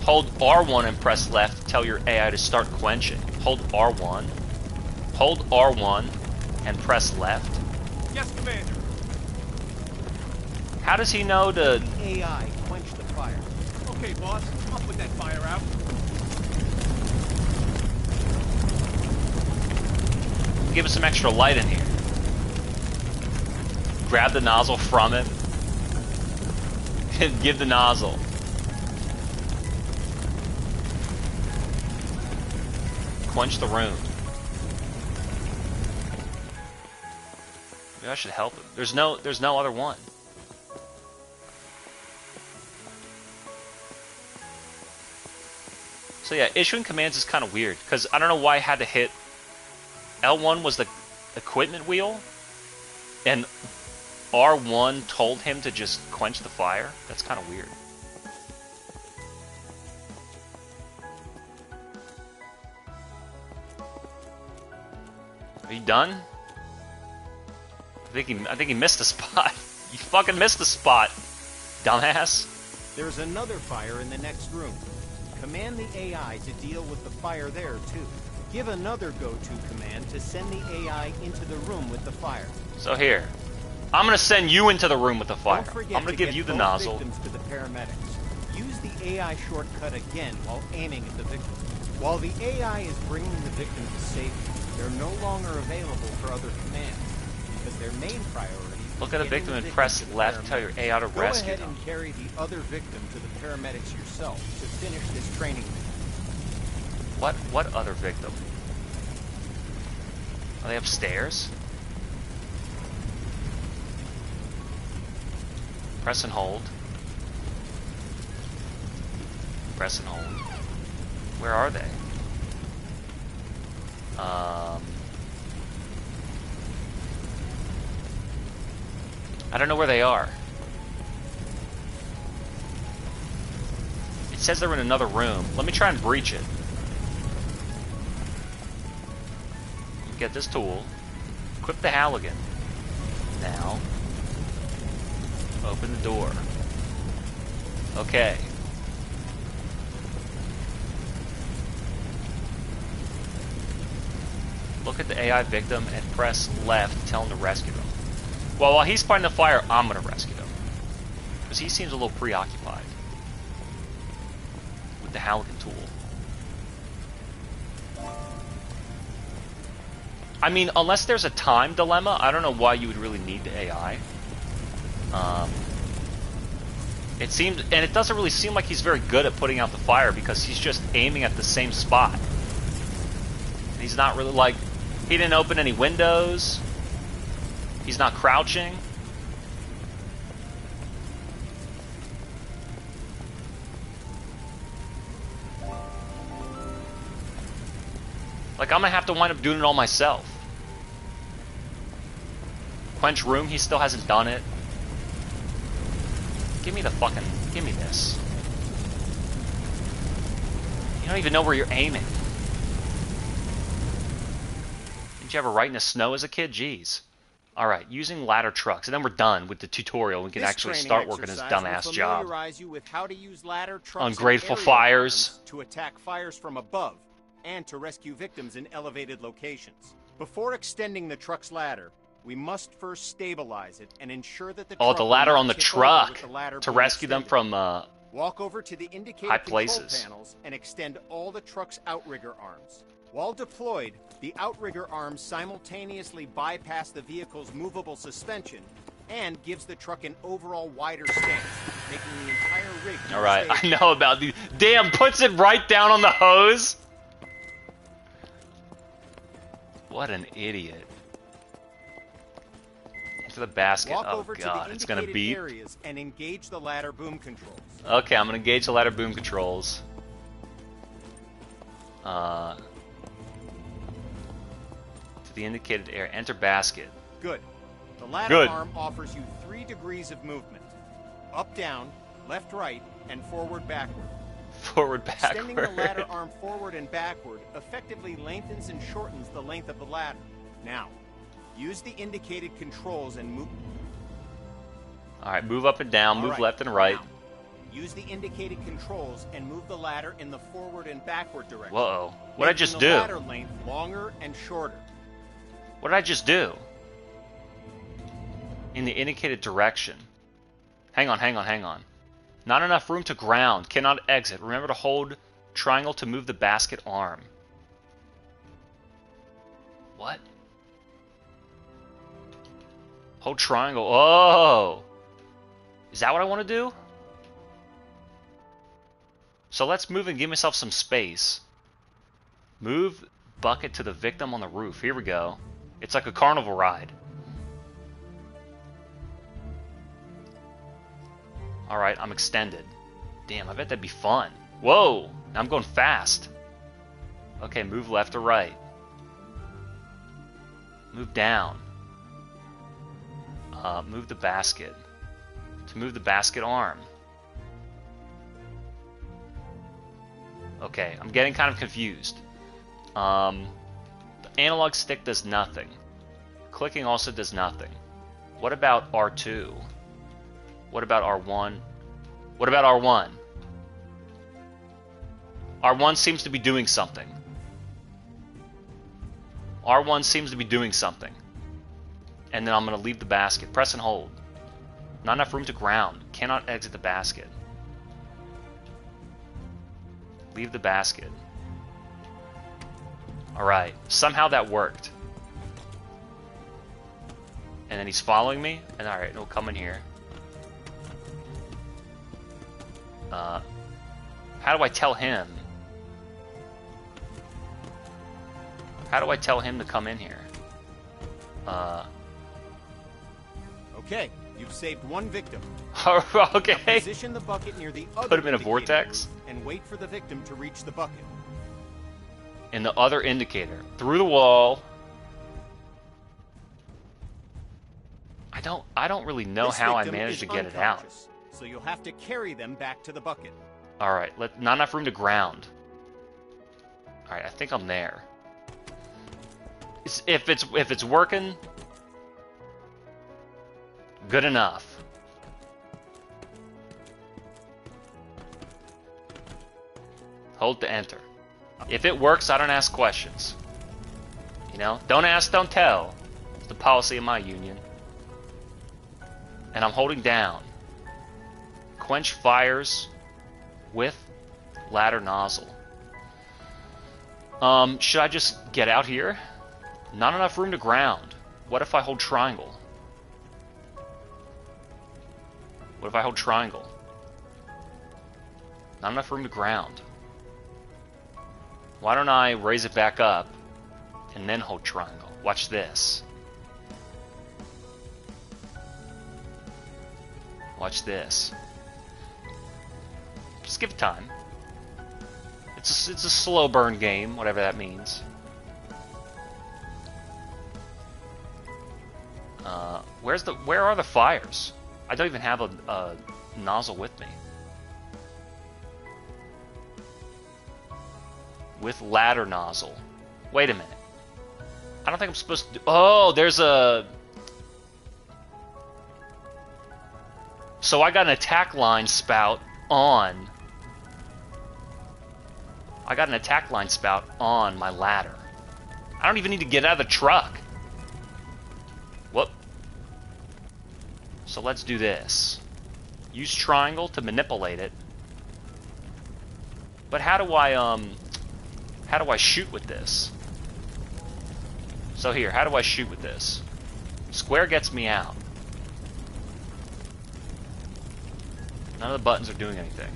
Hold R1 and press left to tell your AI to start quenching. Hold R1. Hold R1 and press left. Yes, Commander. How does he know to... AI quench the fire. Okay, boss. I'll put that fire out. Give us some extra light in here. Grab the nozzle from it. And give the nozzle. Quench the room. Maybe I should help him. There's no other one. So yeah, issuing commands is kind of weird, because I don't know why I had to hit... L1 was the equipment wheel, and R1 told him to just quench the fire? That's kind of weird. Are you done? I think he missed a spot. You fucking missed a spot, dumbass. There's another fire in the next room. Command the AI to deal with the fire there, too. Give another go-to command to send the AI into the room with the fire. So here, I'm gonna send you into the room with the fire. Don't forget I'm gonna give you the both nozzle. victims to the paramedics. Use the AI shortcut again while aiming at the victim. While the AI is bringing the victim to safety, they're no longer available for other commands, because their main priority is Look at a getting victim the and press to the left to tell your AI to Go rescue ahead them. and carry the other victim to the paramedics yourself to finish this training mission. What other victim? Are they upstairs? Press and hold. Press and hold. Where are they? I don't know where they are. It says they're in another room. Let me try and breach it. Get this tool. Equip the Halligan. Now. Open the door. Okay. Look at the AI victim and press left to tell him to rescue them. Well, while he's fighting the fire, I'm going to rescue them. Because he seems a little preoccupied with the Halligan tool. I mean, unless there's a time dilemma, I don't know why you would really need the AI. It seems, and it doesn't really seem like he's very good at putting out the fire because he's just aiming at the same spot. He's not really like, he didn't open any windows. He's not crouching. Like, I'm gonna have to wind up doing it all myself. Quench room, he still hasn't done it. Give me this. You don't even know where you're aiming. Didn't you ever write in the snow as a kid? Jeez. Alright, using ladder trucks, and then we're done with the tutorial. We can actually start working this dumbass job. You with how to use ladder trucks Ungrateful and fires. to attack fires from above, and to rescue victims in elevated locations. Before extending the truck's ladder, we must first stabilize it and ensure that the truck the ladder will on the not tip truck over with the ladder to being rescue them extended. from Walk over to the indicated high control places. panels and extend all the truck's outrigger arms. While deployed, the outrigger arms simultaneously bypass the vehicle's movable suspension and gives the truck an overall wider stance, making the entire rig more Alright, I stable. know about these. Damn, puts it right down on the hose. What an idiot. Into the basket. Walk Oh over god, to the it's gonna indicated beep. areas and engage the ladder boom controls. Okay, I'm gonna engage the ladder boom controls. To the indicated area. Enter basket. Good. The ladder Good. arm offers you 3 degrees of movement. Up, down, left, right, and forward, backward. Forward, Extending the ladder backward. arm forward and backward effectively lengthens and shortens the length of the ladder. Now, use the indicated controls and move... Alright, move up and down, move Alright, left and right. now, use the indicated controls and move the ladder in the forward and backward direction. Whoa. What did I making just the do? ladder length longer and shorter. What did I just do? In the indicated direction. Hang on. Not enough room to ground. Cannot exit. Remember to hold triangle to move the basket arm. What? Hold triangle. Oh! Is that what I want to do? So let's move and give myself some space. Move bucket to the victim on the roof. Here we go. It's like a carnival ride. Alright, I'm extended. Damn, I bet that'd be fun. Whoa! Now I'm going fast. Okay, move left or right. Move down. Move the basket. To move the basket arm. Okay, I'm getting kind of confused. The analog stick does nothing. Clicking also does nothing. What about R2? What about R1? What about R1? R1 seems to be doing something. R1 seems to be doing something. And then I'm going to leave the basket. Press and hold. Not enough room to ground. Cannot exit the basket. Leave the basket. Alright. Somehow that worked. And then he's following me. And alright, he'll come in here. How do I tell him? How do I tell him to come in here? Okay, you've saved one victim. Okay. Now position the bucket near the other Put him in a indicator vortex. and wait for the victim to reach the bucket. In the other indicator. Through the wall. I don't really know This how I victim managed to is get it out. unconscious, so you'll have to carry them back to the bucket. Alright, not enough room to ground. Alright, I think I'm there. If it's working, good enough. Hold to enter. If it works, I don't ask questions. You know? Don't ask, don't tell. It's the policy of my union. And I'm holding down. Quench fires with ladder nozzle. Should I just get out here? Not enough room to ground. What if I hold triangle? What if I hold triangle? Not enough room to ground. Why don't I raise it back up and then hold triangle? Watch this. Watch this. Just give it time. It's a slow burn game, whatever that means. Where are the fires? I don't even have a nozzle with me. With ladder nozzle. Wait a minute. I don't think I'm supposed to do... Oh, there's a... So I got an attack line spout on... I got an attack line spout on my ladder. I don't even need to get out of the truck. Whoop. So let's do this. Use triangle to manipulate it. But how do I shoot with this? So here, how do I shoot with this? Square gets me out. None of the buttons are doing anything.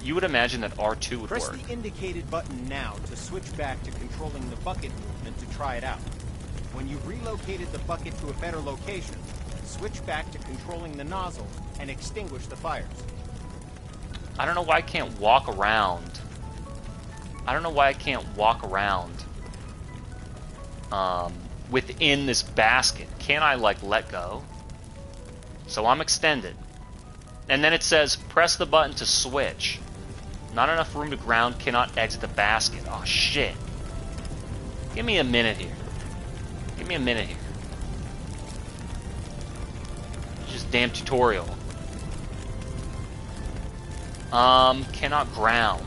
You would imagine that R2 would Press work. the indicated button now to switch back to controlling the bucket movement to try it out. When you've relocated the bucket to a better location, switch back to controlling the nozzle and extinguish the fires. I don't know why I can't walk around. I don't know why I can't walk around within this basket. Can't I, like, let go? So I'm extended. And then it says, press the button to switch. Not enough room to ground, cannot exit the basket. Oh, shit. Give me a minute here. Give me a minute here. It's just damn tutorial. Cannot ground.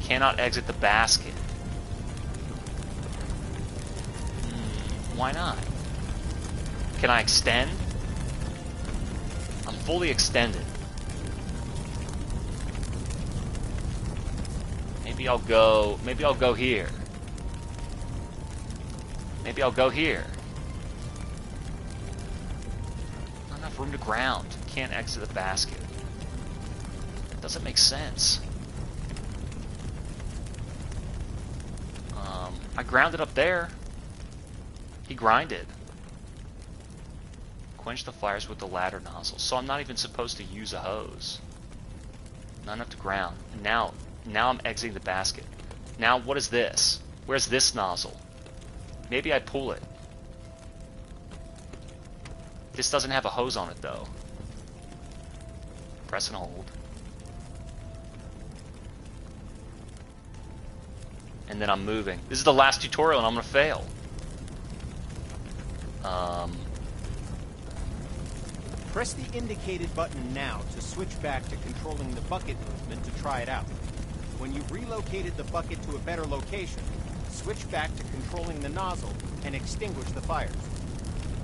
Cannot exit the basket. Why not? Can I extend? I'm fully extended. Maybe I'll go here. Maybe I'll go here. Not enough room to ground. Can't exit the basket. Doesn't make sense. I grounded up there. He grinded. Quench the fires with the ladder nozzle. So I'm not even supposed to use a hose. Not enough to ground. And now I'm exiting the basket. Now what is this? Where's this nozzle? Maybe I pull it. This doesn't have a hose on it though. Press and hold. And then I'm moving. This is the last tutorial and I'm gonna fail. Press the indicated button now to switch back to controlling the bucket movement to try it out. When you've relocated the bucket to a better location, switch back to controlling the nozzle and extinguish the fires.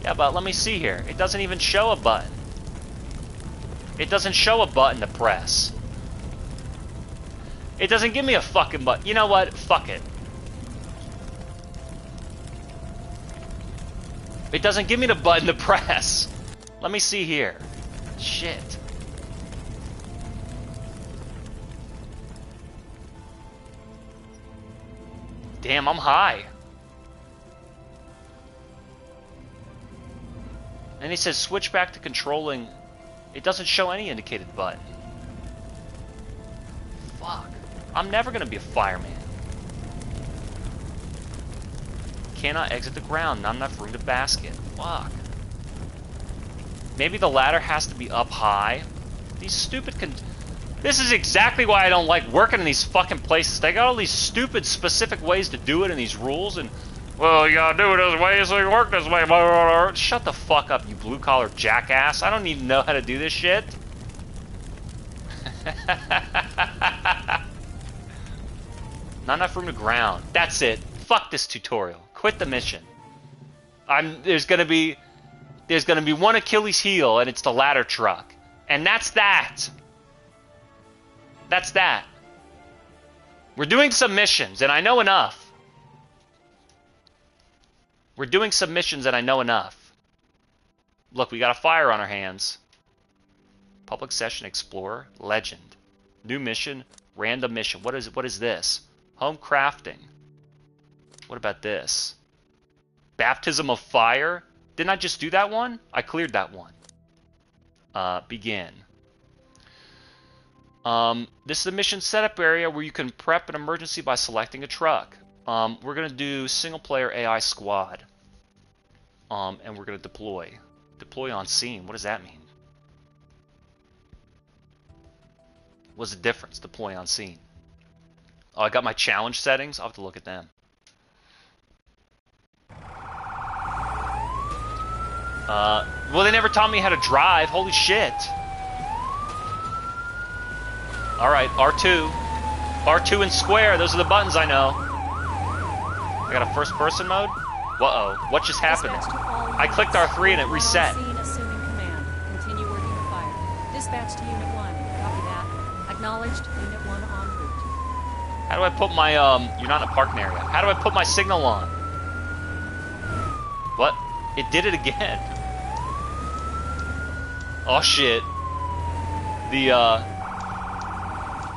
Yeah, but let me see here. It doesn't even show a button. It doesn't show a button to press. It doesn't give me a fucking button. You know what? Fuck it. It doesn't give me the button to press. Let me see here. Shit. Damn, I'm high. And he says switch back to controlling. It doesn't show any indicated button. Fuck. I'm never gonna be a fireman. Cannot exit the ground. Not enough room to basket. Fuck. Maybe the ladder has to be up high. These stupid This is exactly why I don't like working in these fucking places. They got all these stupid specific ways to do it in these rules and well, you gotta do it this way so you work this way. Blah, blah, blah. Shut the fuck up, you blue-collar jackass. I don't even know how to do this shit. Not enough room to ground. That's it. Fuck this tutorial. Quit the mission. There's gonna be one Achilles heel, and it's the ladder truck. And that's that. That's that. We're doing some missions, and I know enough. We're doing some missions, and I know enough. Look, we got a fire on our hands. Public session explorer, legend. New mission, random mission. What is this? Home crafting. What about this? Baptism of fire? Didn't I just do that one? I cleared that one. Begin. This is the mission setup area where you can prep an emergency by selecting a truck. We're going to do single player AI squad. And we're going to deploy. Deploy on scene. What does that mean? What's the difference? Deploy on scene. Oh, I got my challenge settings. I'll have to look at them. Well, they never taught me how to drive. Holy shit. Alright, R2. R2 and square. Those are the buttons I know. I got a first person mode? Uh-oh. What just happened? I clicked R3 and it reset. Assuming command. Continue working the fire. Dispatch to Unit 1. Copy that. Acknowledged. Unit 1 en route. How do I put my, you're not in a parking area. How do I put my signal on? What? It did it again. Oh shit.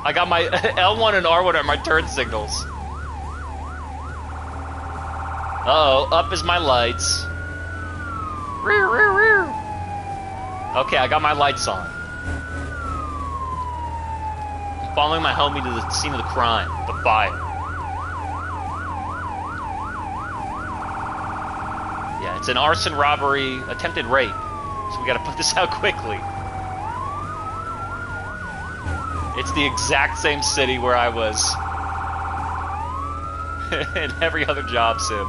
I got my L1 and R1 are my turn signals. Uh-oh, up is my lights. Rear, rear, rear. Okay, I got my lights on. I'm following my homie to the scene of the crime, the fire. Yeah, it's an arson, robbery, attempted rape. So we gotta put this out quickly. It's the exact same city where I was in every other job sim.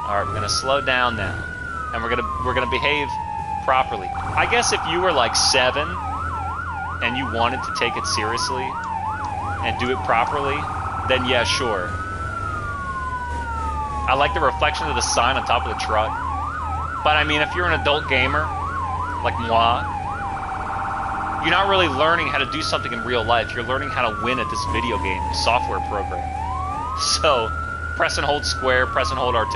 Alright, we're gonna slow down now. And we're gonna behave properly. I guess if you were like 7 and you wanted to take it seriously and do it properly, then yeah, sure. I like the reflection of the sign on top of the truck. But I mean, if you're an adult gamer, like moi, you're not really learning how to do something in real life. You're learning how to win at this video game software program. So, press and hold square, press and hold R2.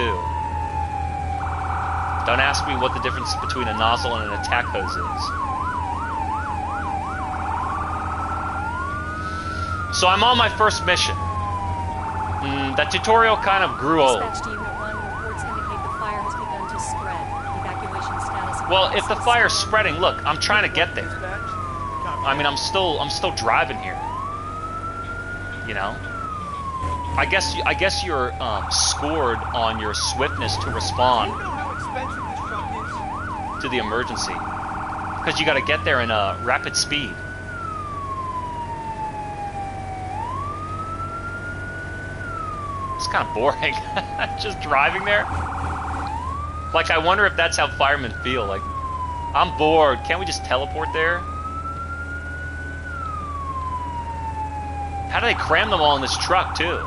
Don't ask me what the difference between a nozzle and an attack hose is. So I'm on my first mission. That tutorial kind of grew old. Dispatch to Unit 1, reports indicate the fire has begun to spread. Evacuation status. Well, if the fire's spreading, look, I'm trying to get there. I mean, I'm still driving here. You know? I guess you're scored on your swiftness to respond to the emergency, because you got to get there in rapid speed. It's kind of boring, just driving there. Like, I wonder if that's how firemen feel. Like, I'm bored. Can't we just teleport there? How do they cram them all in this truck too?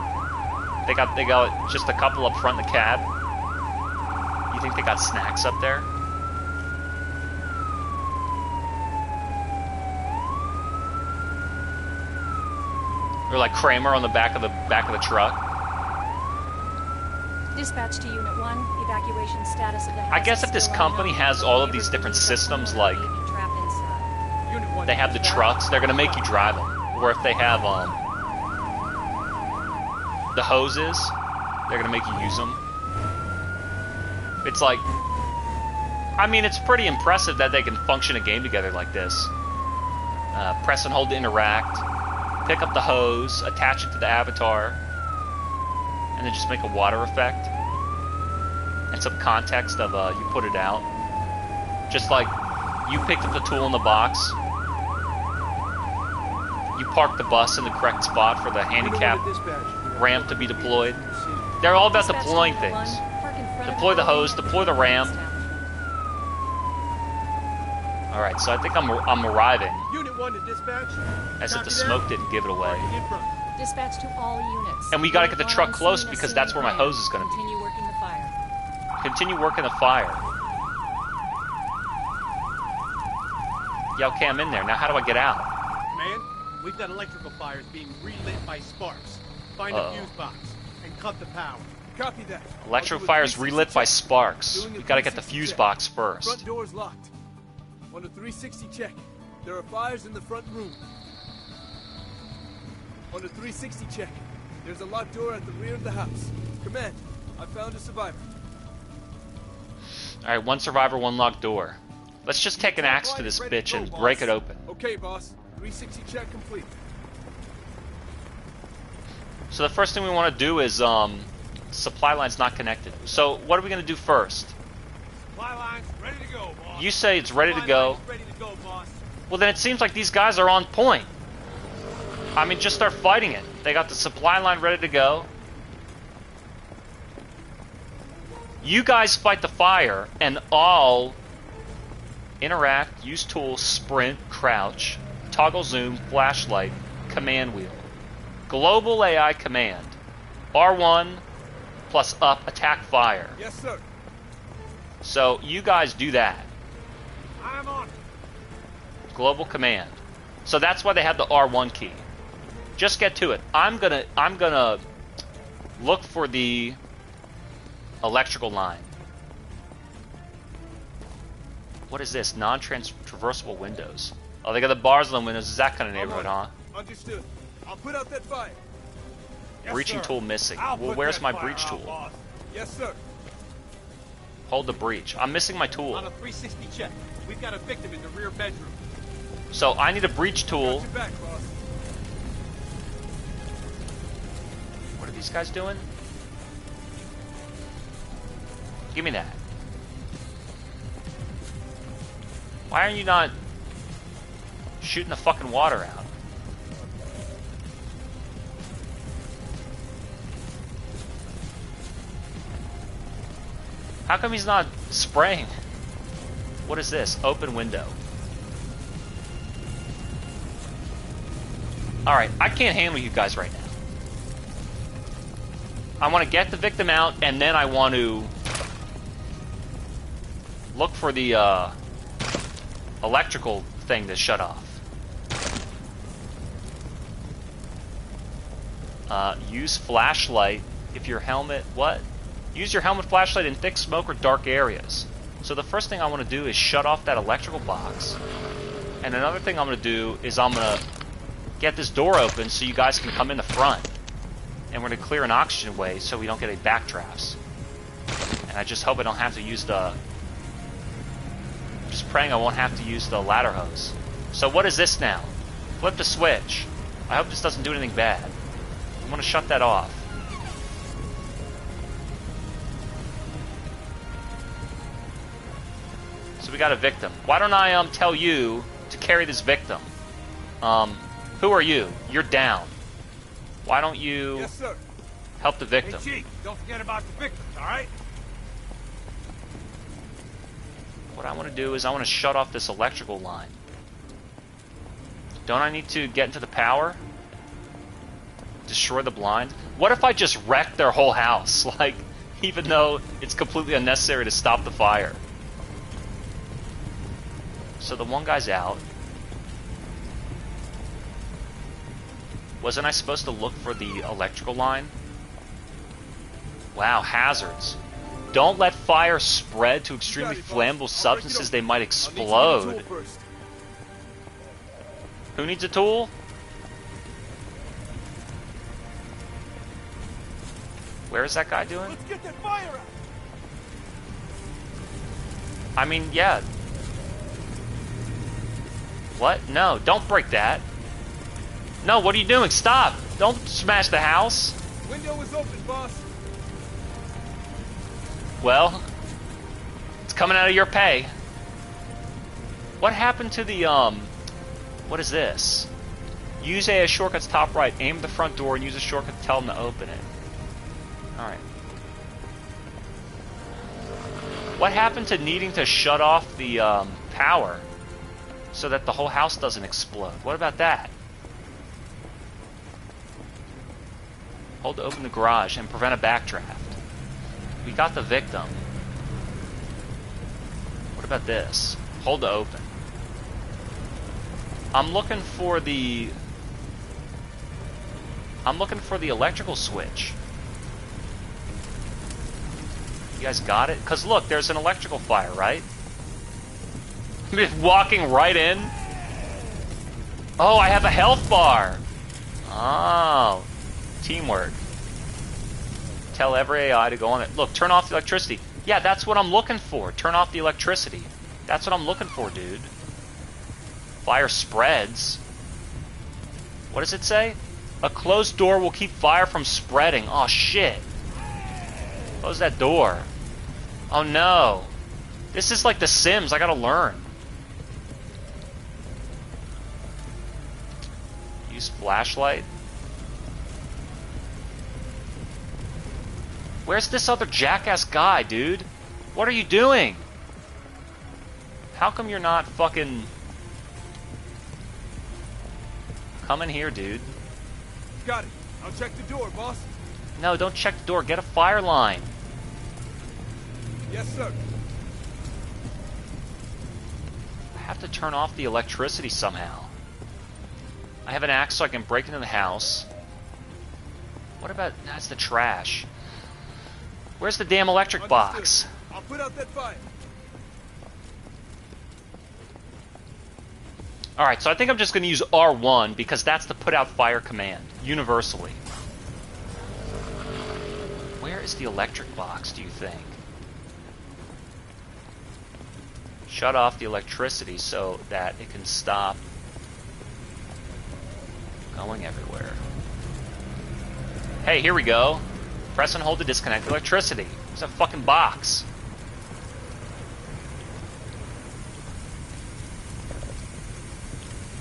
They got just a couple up front in the cab. You think they got snacks up there? Or like Kramer on the back of the truck. Dispatch to Unit 1, evacuation status of the house. I guess if this company has all of these different systems, like they have the trucks, they're gonna make you drive them. Or if they have the hoses, they're gonna make you use them. It's like, I mean, it's pretty impressive that they can function a game together like this. Press and hold to interact, pick up the hose, attach it to the avatar, and then just make a water effect. And some context of you put it out. Just like you picked up the tool in the box, you parked the bus in the correct spot for the handicap ramp to be deployed. They're all about deploying things. Deploy the hose, deploy the ramp. Alright, so I think I'm arriving. Unit 1 to dispatch. As if the smoke didn't give it away. Dispatch to all units. And we gotta get the truck close because that's where my hose is gonna be. Continue working the fire. Continue working the fire. Yeah, okay, I'm in there. Now how do I get out? Man, we've got electrical fires being relit by sparks. Find a fuse box and cut the power. Copy that. Electro fires relit by sparks. We gotta get the fuse box first. Front door's locked. On a 360 check. There are fires in the front room. On a 360 check. There's a locked door at the rear of the house. Command, I found a survivor. Alright, one survivor, one locked door. Let's just take an axe to this bitch and break it open. Okay, boss. 360 check complete. So the first thing we want to do is, supply line's not connected. So what are we going to do first? Supply line's ready to go, boss. You say it's ready to go. Ready to go, boss. Well, then it seems like these guys are on point. I mean, just start fighting it. They got the supply line ready to go. You guys fight the fire, and I'll interact, use tools, sprint, crouch, toggle zoom, flashlight, command wheel. Global AI command. R1 plus up, attack fire. Yes, sir. So you guys do that. I'm on. Global command. So that's why they have the R1 key. Just get to it. I'm gonna look for the electrical line. What is this? Non-traversable windows. Oh, they got the bars on the windows. Is that kind of neighborhood, huh? Understood. I'll put out that fire. Yes, Breaching sir. tool missing. I'll Well, put where's that my fire breach out, tool? boss. Yes, sir. Hold the breach. I'm missing my tool. On a 360 check, we've got a victim in the rear bedroom. So I need a breach tool. Got your back, boss. What are these guys doing? Give me that. Why are you not shooting the fucking water out? How come he's not spraying? What is this? Open window. Alright, I can't handle you guys right now. I want to get the victim out, and then I want to look for the electrical thing to shut off. Use flashlight if your helmet... What? Use your helmet flashlight in thick smoke or dark areas. So the first thing I want to do is shut off that electrical box. And another thing I'm going to do is I'm going to get this door open so you guys can come in the front. And we're going to clear an oxygen way so we don't get any backdrafts. And I just hope I don't have to use the... I'm just praying I won't have to use the ladder hose. So what is this now? Flip the switch. I hope this doesn't do anything bad. I'm going to shut that off. So we got a victim. Why don't I tell you to carry this victim? Who are you? You're down. Why don't you Yes, sir. help the victim? Hey, Chief, don't forget about the victims, all right? What I want to do is I want to shut off this electrical line. Don't I need to get into the power? Destroy the blind? What if I just wreck their whole house? Like, even though it's completely unnecessary to stop the fire. So the one guy's out. Wasn't I supposed to look for the electrical line? Wow, hazards. Don't let fire spread to extremely flammable substances. They might explode. Who needs a tool? Where is that guy doing? Let's get that fire out. I mean, yeah. What? No, don't break that. No, what are you doing? Stop! Don't smash the house. Window is open, boss. Well, it's coming out of your pay. What happened to the, what is this? Use a shortcuts top right, aim at the front door, and use a shortcut to tell them to open it. Alright. What happened to needing to shut off the, power so that the whole house doesn't explode? What about that? Hold to open the garage and prevent a backdraft. We got the victim. What about this? Hold to open. I'm looking for the electrical switch. You guys got it? Because look, there's an electrical fire, right? I'm just walking right in. Oh, I have a health bar. Oh. Teamwork. Tell every AI to go on it. Look, turn off the electricity. Yeah, that's what I'm looking for. Turn off the electricity. That's what I'm looking for, dude. Fire spreads. What does it say? A closed door will keep fire from spreading. Oh, shit. Close that door. Oh, no. This is like The Sims. I gotta learn. Use flashlight. Where's this other jackass guy, dude? What are you doing? How come you're not fucking... Come in here, dude. Got it. I'll check the door, boss. No, don't check the door. Get a fire line. Yes, sir. I have to turn off the electricity somehow. I have an axe so I can break into the house. What about... That's the trash. Where's the damn electric box? I'll put out that fire. Alright, so I think I'm just going to use R1 because that's the put out fire command, universally. Where is the electric box, do you think? Shut off the electricity so that it can stop going everywhere. Hey, here we go. Press and hold to disconnect the electricity. There's a fucking box.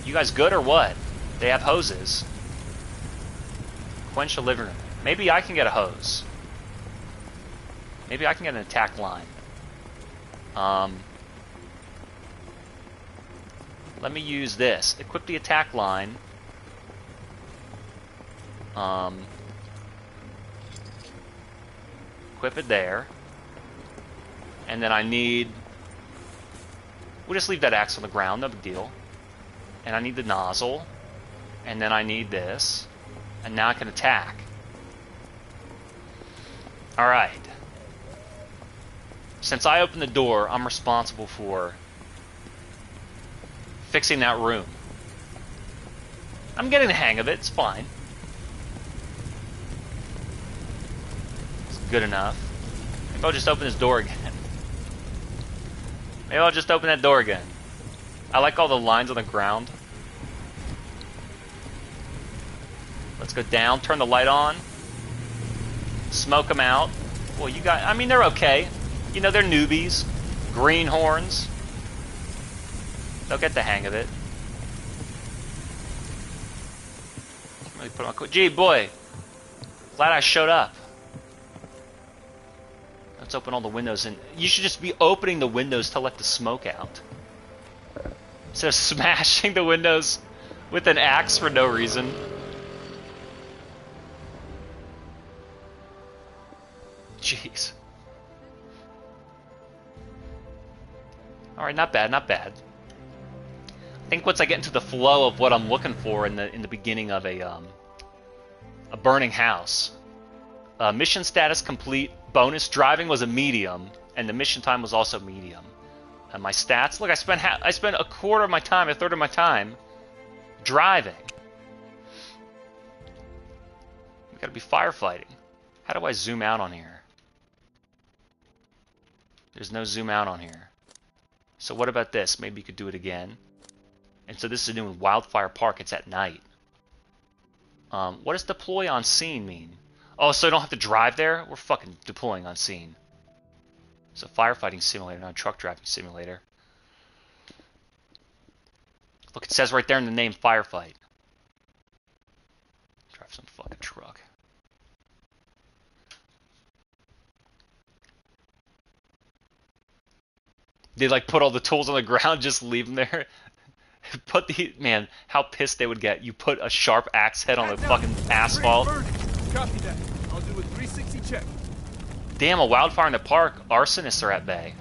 You guys good or what? They have hoses. Quench the living room. Maybe I can get a hose. Maybe I can get an attack line. Let me use this. Equip the attack line. Equip it there. And then I need... We'll just leave that axe on the ground, no big deal. And I need the nozzle. And then I need this. And now I can attack. Alright. Since I opened the door, I'm responsible for fixing that room. I'm getting the hang of it, it's fine. It's good enough. Maybe I'll just open this door again. Maybe I'll just open that door again. I like all the lines on the ground. Let's go down, turn the light on. Smoke them out. Well, you got, I mean, they're okay. You know, they're newbies. Greenhorns. They'll get the hang of it. Really put on. Gee, boy. Glad I showed up. Let's open all the windows, and you should just be opening the windows to let the smoke out. Instead of smashing the windows with an axe for no reason. Jeez. Alright, not bad, not bad. I think once I get into the flow of what I'm looking for in the beginning of a burning house. Mission status complete. Bonus driving was a medium, and the mission time was also medium. And my stats, look, I spent a quarter of my time, a third of my time driving. We gotta be firefighting. How do I zoom out on here? There's no zoom out on here. So what about this? Maybe you could do it again. And so this is new in Wildfire Park. It's at night. What does deploy on scene mean? Oh, so I don't have to drive there? We're fucking deploying on scene. It's a firefighting simulator, not a truck driving simulator. Look, it says right there in the name, firefight. Drive some fucking truck. They like put all the tools on the ground, just leave them there. Put the man, how pissed they would get. You put a sharp axe head on the fucking asphalt. Copy that. I'll do a 360 check. Damn, a wildfire in the park. Arsonists are at bay.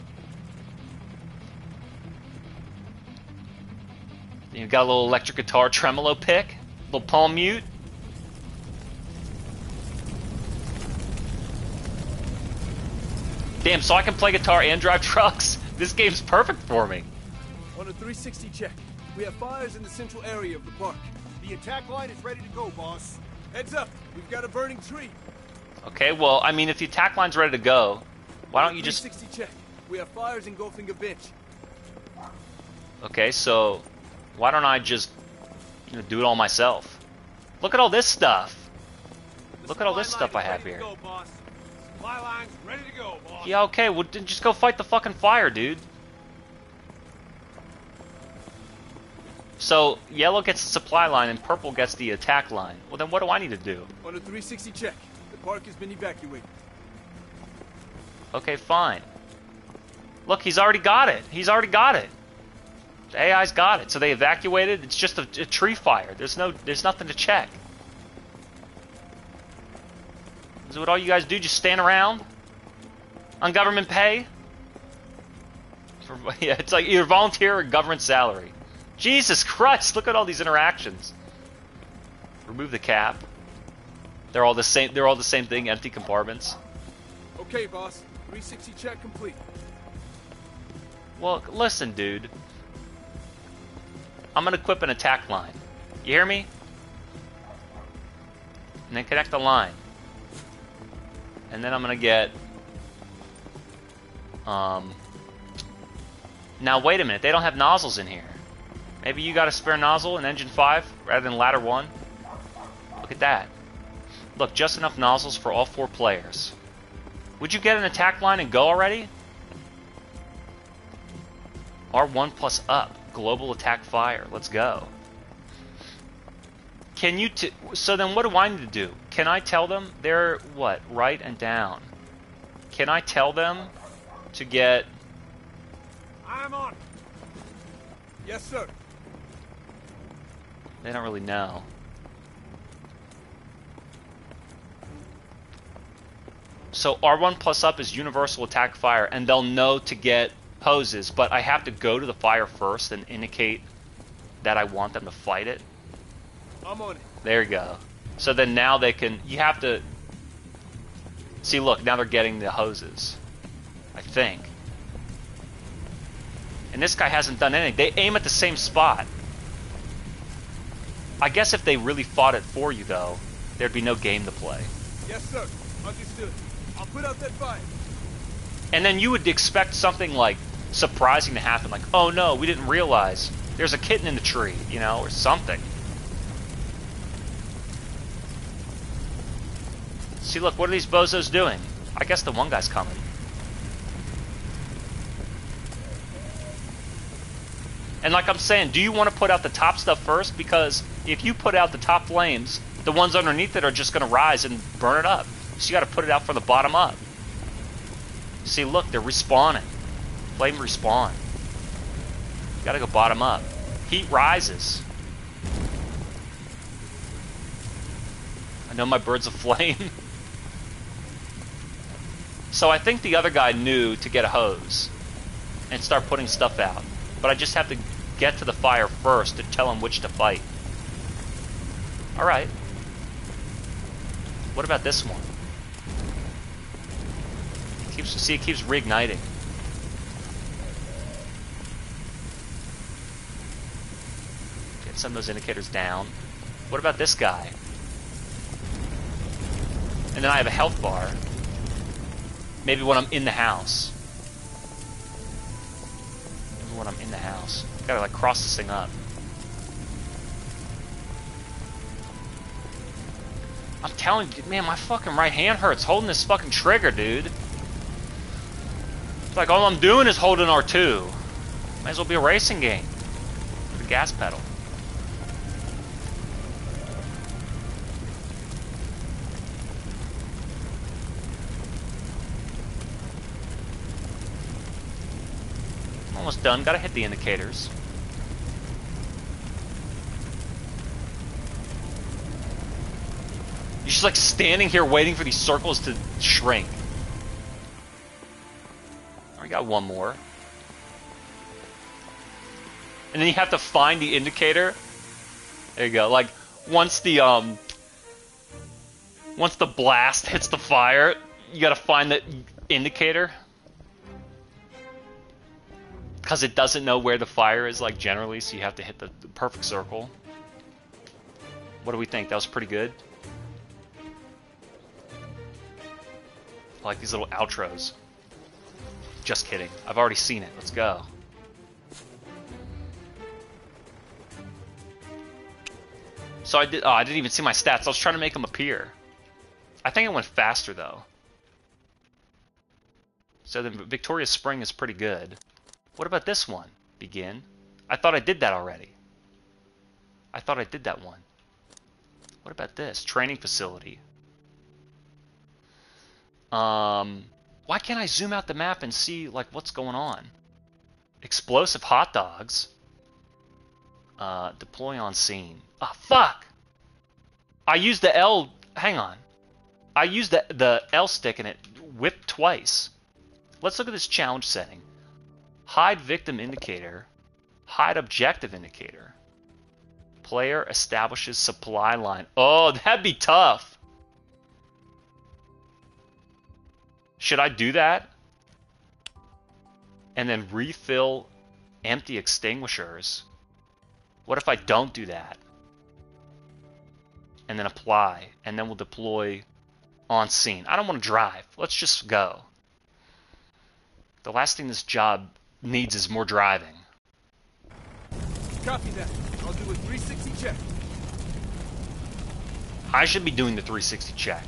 You got a little electric guitar tremolo pick, little palm mute. Damn, so I can play guitar and drive trucks. This game's perfect for me. On a 360 check, we have fires in the central area of the park. The attack line is ready to go, boss. Heads up, we've got a burning tree. Okay, well, I mean, if the attack line's ready to go, why don't you just... 360 check, we have fires engulfing a bench. Okay, so why don't I just, you know, do it all myself? Look at all this stuff. Look at all this stuff I have here. Supply line's ready to go, boss. Yeah, okay, well, then just go fight the fucking fire, dude. So, yellow gets the supply line and purple gets the attack line. Well, then what do I need to do? On a 360 check, the park has been evacuated. Okay, fine. Look, he's already got it. He's already got it. The AI's got it. So they evacuated. It's just a tree fire. There's nothing to check. Is what all you guys do? Just stand around on government pay? Yeah, it's like either volunteer or government salary. Jesus Christ! Look at all these interactions. Remove the cap. They're all the same. They're all the same thing. Empty compartments. Okay, boss. 360 check complete. Well, listen, dude. I'm gonna equip an attack line. You hear me? And then connect the line. And then I'm gonna get... Now wait a minute, they don't have nozzles in here. Maybe you got a spare nozzle in Engine 5 rather than Ladder 1? Look at that. Look, just enough nozzles for all 4 players. Would you get an attack line and go already? R1 plus up. Global attack fire. Let's go. Can you so then what do I need to do? Can I tell them they're what? Right and down. Can I tell them to get... I'm on. Yes, sir. They don't really know. So R1 plus up is universal attack fire, and they'll know to get hoses, but I have to go to the fire first and indicate that I want them to fight it. I'm on it. There you go. So then now they can... You have to... See, look, now they're getting the hoses. I think. And this guy hasn't done anything. They aim at the same spot. I guess if they really fought it for you, though, there'd be no game to play. Yes, sir. Understood. I'll put out that fire. And then you would expect something, like, surprising to happen. Like, oh no, we didn't realize there's a kitten in the tree, you know, or something. See, look, what are these bozos doing? I guess the one guy's coming. And like I'm saying, do you want to put out the top stuff first? Because if you put out the top flames, the ones underneath it are just going to rise and burn it up. So you got to put it out from the bottom up. See, look, they're respawning. Flame respawn. You got to go bottom up. Heat rises. I know my birds of flame. So I think the other guy knew to get a hose and start putting stuff out. But I just have to get to the fire first to tell him which to fight. Alright. What about this one? See, it keeps reigniting. Get some of those indicators down. What about this guy? And then I have a health bar. Maybe when I'm in the house. Maybe when I'm in the house. Gotta like cross this thing up. I'm telling you, man, my fucking right hand hurts holding this fucking trigger, dude. It's like all I'm doing is holding R2. Might as well be a racing game. The gas pedal. Almost done. Gotta hit the indicators. You're just like standing here waiting for these circles to shrink. I got one more. And then you have to find the indicator. There you go. Like once the blast hits the fire, you gotta find the indicator. Because it doesn't know where the fire is, like, generally, so you have to hit the perfect circle. What do we think? That was pretty good? I like these little outros. Just kidding. I've already seen it. Let's go. So I didn't even see my stats. I was trying to make them appear. I think it went faster, though. So the Victoria Spring is pretty good. What about this one? Begin. I thought I did that already. I thought I did that one. What about this? Training facility. Why can't I zoom out the map and see like what's going on? Explosive hot dogs. Deploy on scene. Ah, fuck! I used the L... Hang on. I used the L stick and it whipped twice. Let's look at this challenge setting. Hide victim indicator. Hide objective indicator. Player establishes supply line. Oh, that'd be tough. Should I do that? And then refill empty extinguishers. What if I don't do that? And then apply. And then we'll deploy on scene. I don't want to drive. Let's just go. The last thing this job needs is more driving. Copy that. I'll do a 360 check. I should be doing the 360 check.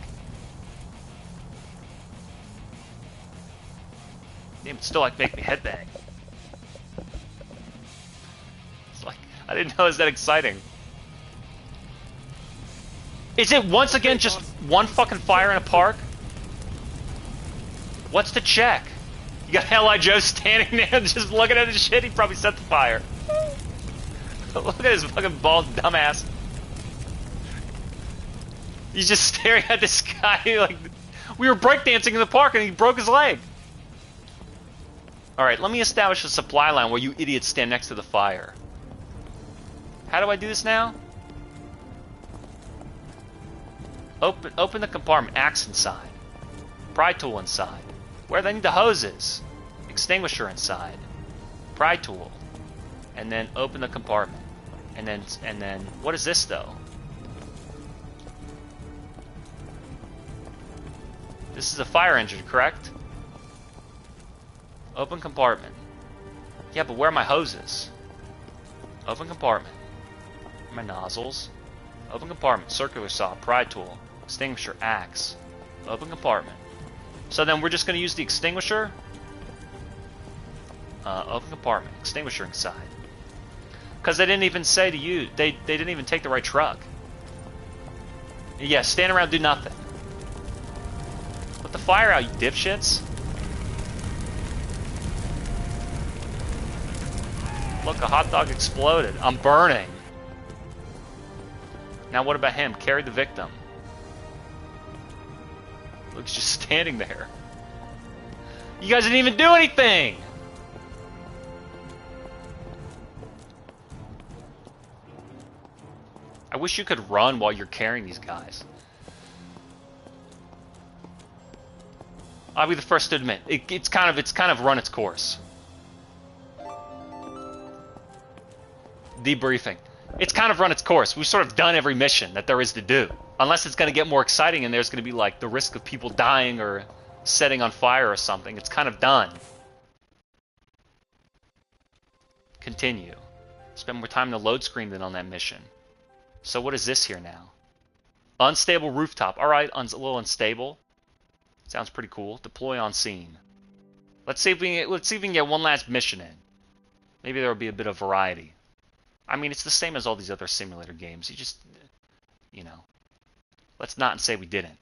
Damn, it still like make me headbang. It's like I didn't know it was that exciting. Is it once again just one fucking fire in a park? What's to check? You got L.I. Joe standing there just looking at his shit. He probably set the fire. Look at his fucking bald dumbass. He's just staring at this guy like... We were breakdancing in the park and he broke his leg. Alright, let me establish a supply line where you idiots stand next to the fire. How do I do this now? Open the compartment. Axe inside. Pry tool inside. Where do I need the hoses? Extinguisher inside. Pry tool. And then open the compartment. And then what is this though? This is a fire engine, correct? Open compartment. Yeah, but where are my hoses? Open compartment. My nozzles. Open compartment. Circular saw. Pry tool. Extinguisher. Axe. Open compartment. So then we're just going to use the extinguisher. Open compartment. Extinguisher inside. Because they didn't even say to you. They didn't even take the right truck. Yeah, stand around, do nothing. Put the fire out, you dipshits. Look, a hot dog exploded. I'm burning. Now what about him? Carry the victim. Look, he's just standing there. You guys didn't even do anything! I wish you could run while you're carrying these guys. I'll be the first to admit, it's kind of run its course. Debriefing. It's kind of run its course. We've sort of done every mission that there is to do. Unless it's going to get more exciting and there's going to be like the risk of people dying or setting on fire or something. It's kind of done. Continue. Spend more time in the load screen than on that mission. So what is this here now? Unstable rooftop. Alright, a little unstable. Sounds pretty cool. Deploy on scene. Let's see if we can get one last mission in. Maybe there will be a bit of variety. I mean, it's the same as all these other simulator games. You just, you know, let's not say we didn't.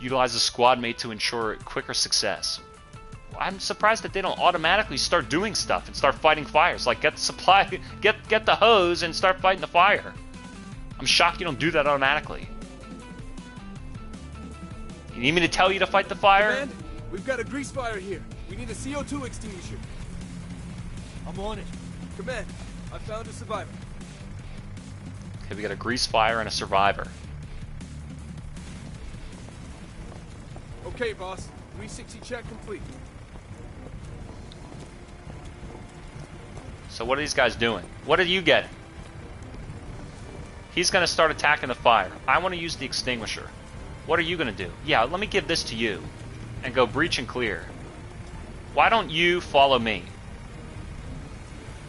Utilize a squad mate to ensure quicker success. I'm surprised that they don't automatically start doing stuff and start fighting fires. Like, get the supply, get the hose and start fighting the fire. I'm shocked you don't do that automatically. You need me to tell you to fight the fire? Command, we've got a grease fire here. We need a CO2 extinguisher. I'm on it. Command, I found a survivor. Okay, we got a grease fire and a survivor. Okay, boss. 360 check complete. So what are these guys doing? What are you getting? He's going to start attacking the fire. I want to use the extinguisher. What are you going to do? Yeah, let me give this to you. And go breach and clear. Why don't you follow me?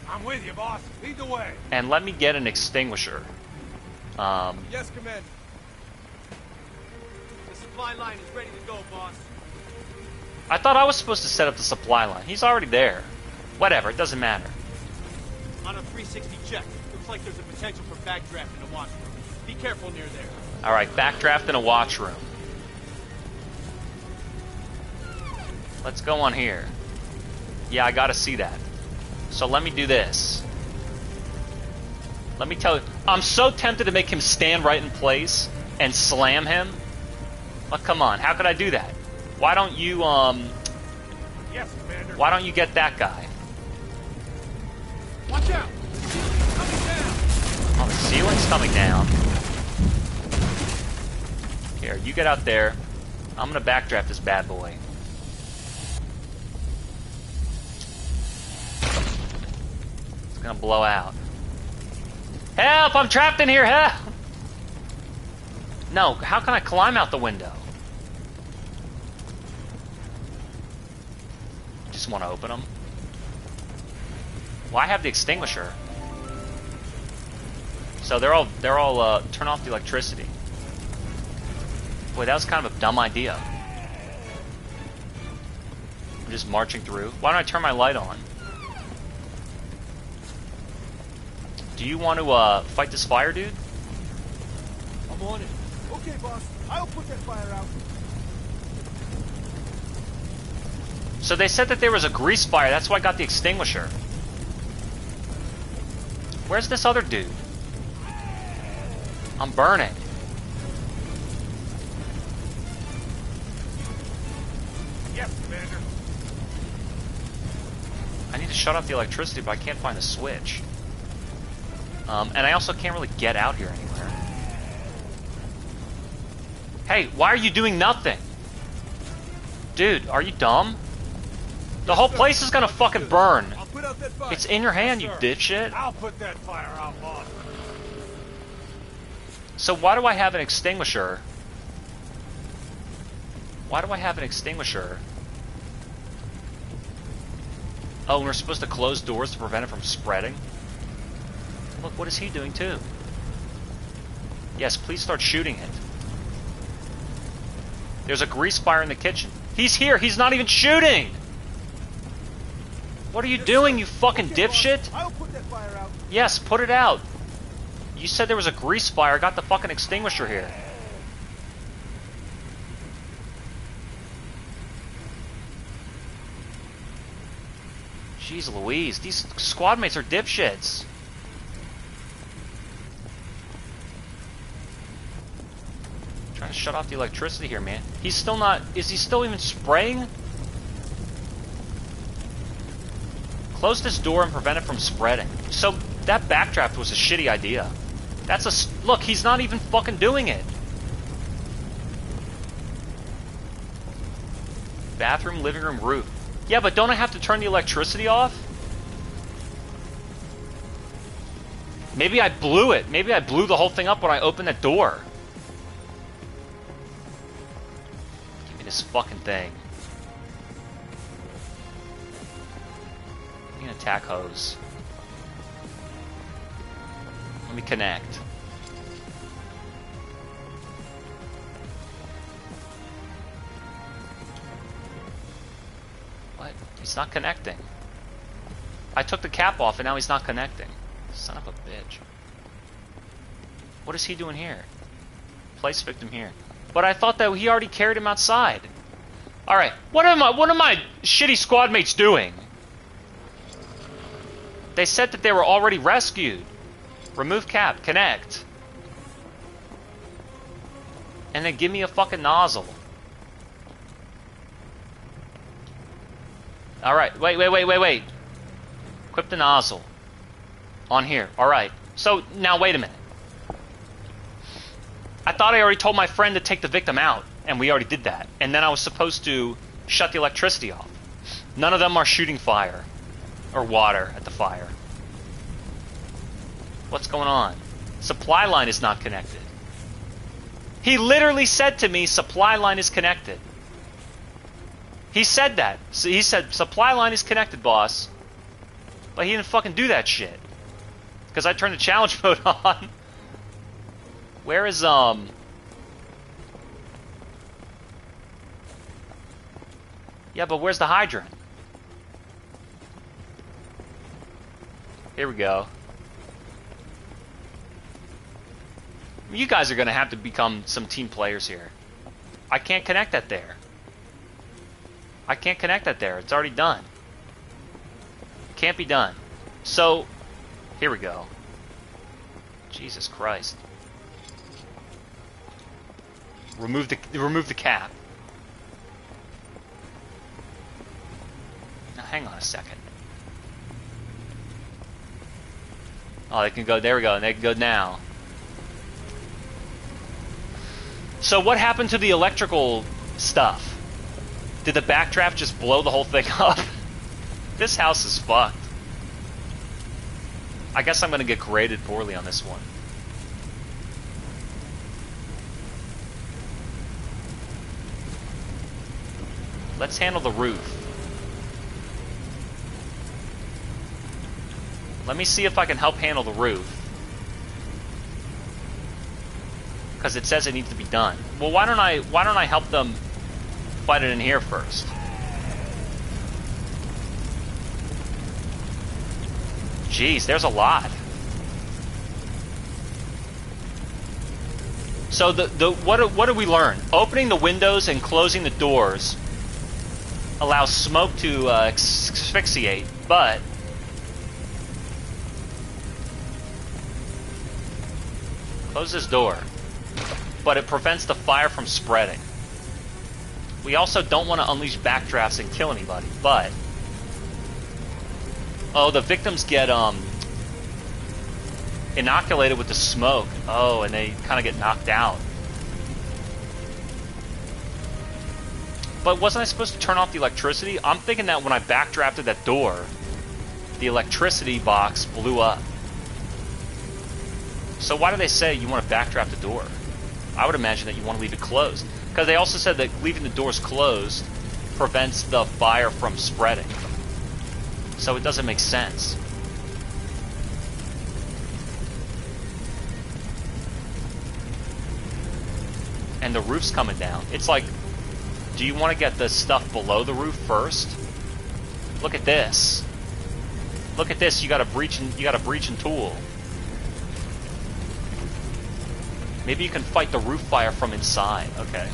I'm with you, boss. Lead the way. And let me get an extinguisher. Yes, Command. The supply line is ready to go, boss. I thought I was supposed to set up the supply line. He's already there. Whatever, it doesn't matter. On a 360 check, looks like there's a potential for backdraft in the washroom. Be careful near there. Alright, backdraft in a watch room. Let's go on here. Yeah, I gotta see that. So let me do this. Let me tell you, I'm so tempted to make him stand right in place and slam him. But come on, how could I do that? Why don't you, Yes, Commander. why don't you get that guy? Watch out! Coming down! Oh, the ceiling's coming down. Here, you get out there. I'm gonna backdraft this bad boy. It's gonna blow out. Help! I'm trapped in here! Help! No, how can I climb out the window? Just want to open them. Well, I have the extinguisher. So they're all turn off the electricity. Boy, that was kind of a dumb idea. just marching through. Why don't I turn my light on? Do you want to fight this fire, dude? I'm on it. Okay, boss. I'll put that fire out. So they said that there was a grease fire. That's why I got the extinguisher. Where's this other dude? I'm burning. Yes, Commander. I need to shut off the electricity, but I can't find the switch. And I also can't really get out here anywhere. Hey, why are you doing nothing? Dude, are you dumb? The whole place is gonna fucking burn. I'll put out that fire. It's in your hand, you dipshit. I'll put that fire out, boss. So why do I have an extinguisher? Why do I have an extinguisher? Oh, we're supposed to close doors to prevent it from spreading? Look, what is he doing too? Yes, please start shooting it. There's a grease fire in the kitchen. He's here! He's not even shooting! What are you doing, you fucking dipshit? I'll put that fire out. Yes, put it out. You said there was a grease fire. I got the fucking extinguisher here. Jeez Louise, these squad mates are dipshits. Trying to shut off the electricity here, man. He's still not... Is he still even spraying? Close this door and prevent it from spreading. So, that backdraft was a shitty idea. That's a... Look, he's not even fucking doing it. Bathroom, living room, roof. Yeah, but don't I have to turn the electricity off? Maybe I blew it. Maybe I blew the whole thing up when I opened that door. Give me this fucking thing. Give me an attack hose. Let me connect. What? He's not connecting. I took the cap off and now he's not connecting. Son of a bitch. What is he doing here? Place victim here. But I thought that he already carried him outside. Alright, what are my shitty squad mates doing? They said that they were already rescued. Remove cap, connect. And then give me a fucking nozzle. Alright, wait. Equip the nozzle. On here, alright. So, now wait a minute. I thought I already told my friend to take the victim out, and we already did that. And then I was supposed to shut the electricity off. None of them are shooting fire. Or water at the fire. What's going on? Supply line is not connected. He literally said to me, supply line is connected. He said that. So he said, supply line is connected, boss. But he didn't fucking do that shit. Because I turned the challenge mode on. Where is, Yeah, but where's the hydrant? Here we go. You guys are going to have to become some team players here. I can't connect that there. I can't connect that there. It's already done. Can't be done. So, here we go. Jesus Christ. Remove the cap. Now, hang on a second. Oh, they can go. There we go. And they can go now. So what happened to the electrical stuff? Did the backdraft just blow the whole thing up? This house is fucked. I guess I'm going to get graded poorly on this one. Let's handle the roof. Let me see if I can help handle the roof. Because it says it needs to be done. Well, why don't I help them fight it in here first? Jeez, there's a lot. So what do we learn? Opening the windows and closing the doors allows smoke to asphyxiate, but close this door. But it prevents the fire from spreading. We also don't want to unleash backdrafts and kill anybody, but oh, the victims get inoculated with the smoke. Oh, and they kind of get knocked out. But wasn't I supposed to turn off the electricity? I'm thinking that when I backdrafted that door, the electricity box blew up. So why do they say you want to backdraft the door? I would imagine that you want to leave it closed. Because they also said that leaving the doors closed prevents the fire from spreading. So it doesn't make sense. And the roof's coming down. It's like, do you want to get the stuff below the roof first? Look at this. Look at this. You got a breaching tool. Maybe you can fight the roof fire from inside. Okay.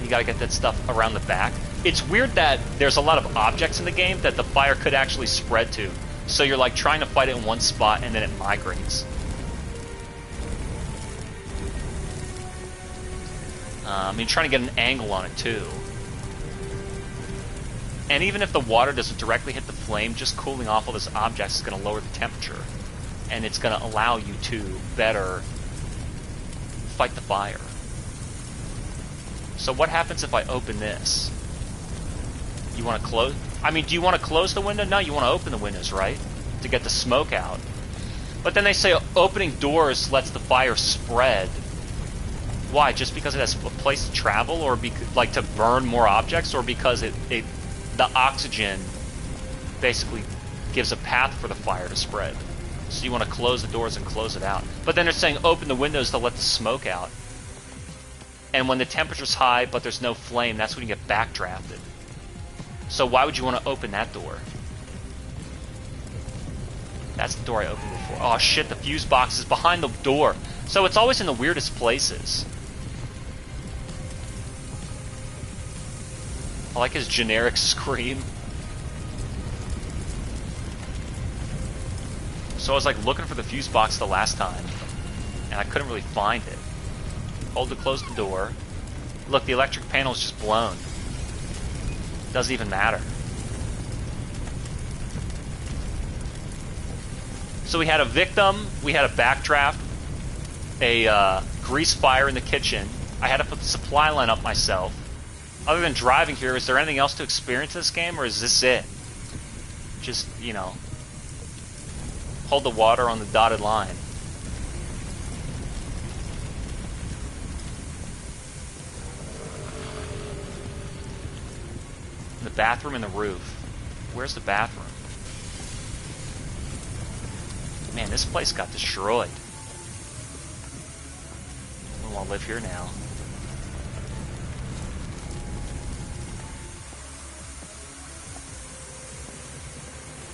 You gotta get that stuff around the back. It's weird that there's a lot of objects in the game that the fire could actually spread to. So you're like trying to fight it in one spot and then it migrates. I mean, trying to get an angle on it too. And even if the water doesn't directly hit the flame, just cooling off all this objects is going to lower the temperature. And it's going to allow you to better fight the fire. So what happens if I open this? You want to close? I mean, do you want to close the window? No, you want to open the windows, right? To get the smoke out. But then they say opening doors lets the fire spread. Why? Just because it has a place to travel, or like to burn more objects, or because the oxygen basically gives a path for the fire to spread. So you want to close the doors and close it out. But then they're saying open the windows to let the smoke out. And when the temperature's high but there's no flame, that's when you get backdrafted. So why would you want to open that door? That's the door I opened before. Oh shit, the fuse box is behind the door. So it's always in the weirdest places. I like his generic scream. So I was like looking for the fuse box the last time, and I couldn't really find it. Hold to close the door. Look, the electric panel is just blown. Doesn't even matter. So we had a victim, we had a backdraft, a grease fire in the kitchen. I had to put the supply line up myself. Other than driving here, is there anything else to experience in this game, or is this it? Just, you know, hold the water on the dotted line. The bathroom and the roof. Where's the bathroom? Man, this place got destroyed. I don't want to live here now.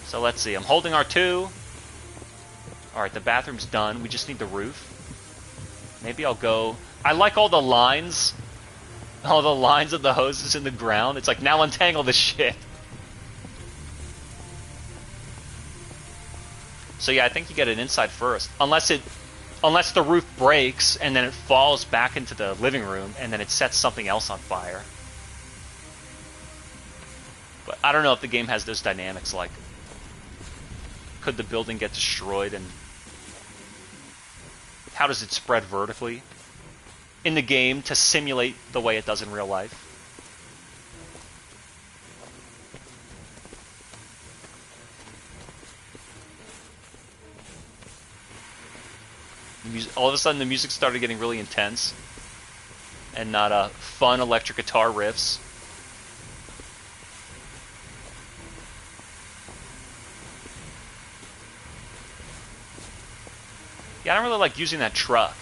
So let's see, I'm holding R2. Alright, the bathroom's done. We just need the roof. Maybe I'll go... I like all the lines. All the lines of the hoses in the ground. It's like, now untangle this shit. So yeah, I think you get it inside first. Unless the roof breaks and then it falls back into the living room and then it sets something else on fire. But I don't know if the game has those dynamics, like... Could the building get destroyed, and how does it spread vertically in the game to simulate the way it does in real life? All of a sudden the music started getting really intense and not fun electric guitar riffs. Yeah, I don't really like using that truck.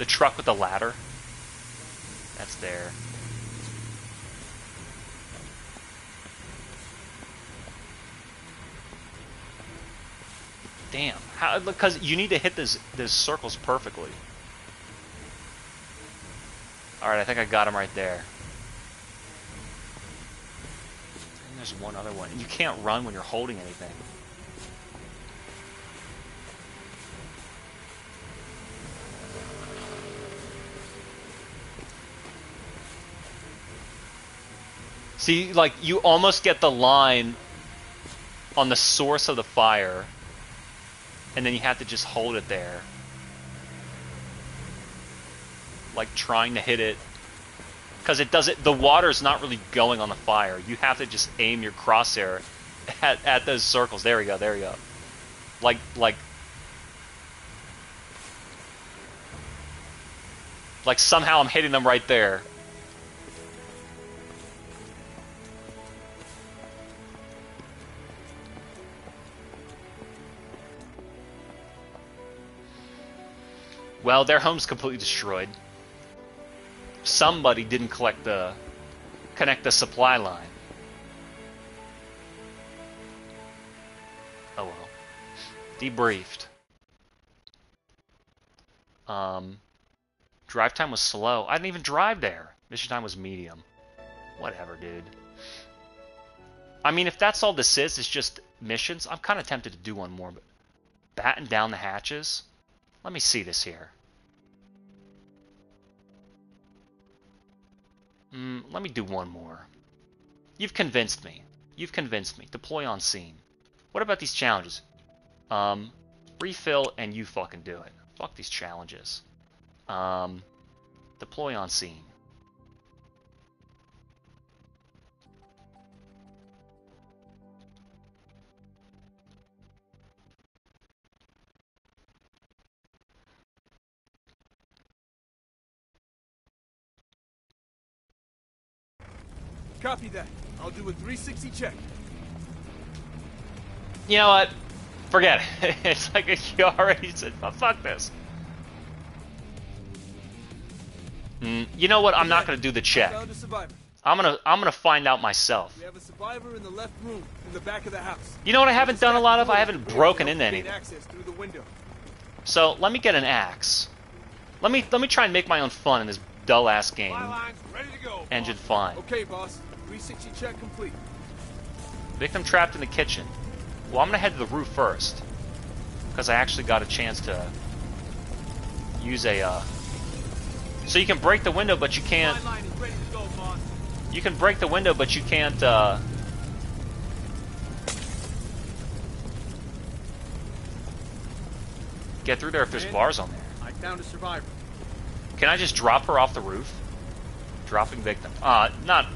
The truck with the ladder. That's there. Damn. How? Because you need to hit those circles perfectly. Alright, I think I got him right there. And there's one other one. You can't run when you're holding anything. See, like, you almost get the line on the source of the fire, and then you have to just hold it there. Like, trying to hit it. Because it doesn't, the water's not really going on the fire. You have to just aim your crosshair at those circles. There we go, there we go. Like somehow I'm hitting them right there. Well, their home's completely destroyed. Somebody didn't connect the supply line. Oh well. Debriefed. Drive time was slow. I didn't even drive there. Mission time was medium. Whatever, dude. I mean, if that's all this is, it's just missions, I'm kind of tempted to do one more, but batten down the hatches? Let me see this here. Let me do one more. You've convinced me. You've convinced me. Deploy on scene. What about these challenges? Refill and you fucking do it. Fuck these challenges. Deploy on scene. Copy that. I'll do a 360 check. You know what? Forget it. It's like you already said, oh, fuck this. You know what? I'm not going to do the check. Found a survivor. I'm gonna find out myself. We have a survivor in the left room, in the back of the house. You know what I haven't done a lot of? I haven't broken into anything. Access through the window. So let me get an axe. Let me try and make my own fun in this dull ass game. Ready to go, Engine fine. Okay, boss. 360 check complete. Victim trapped in the kitchen. Well, I'm gonna head to the roof first, because I actually got a chance to use a. So you can break the window, but you can't. You can break the window, but you can't. Get through there if there's bars on there. I found a survivor. Can I just drop her off the roof? Dropping victim. Not.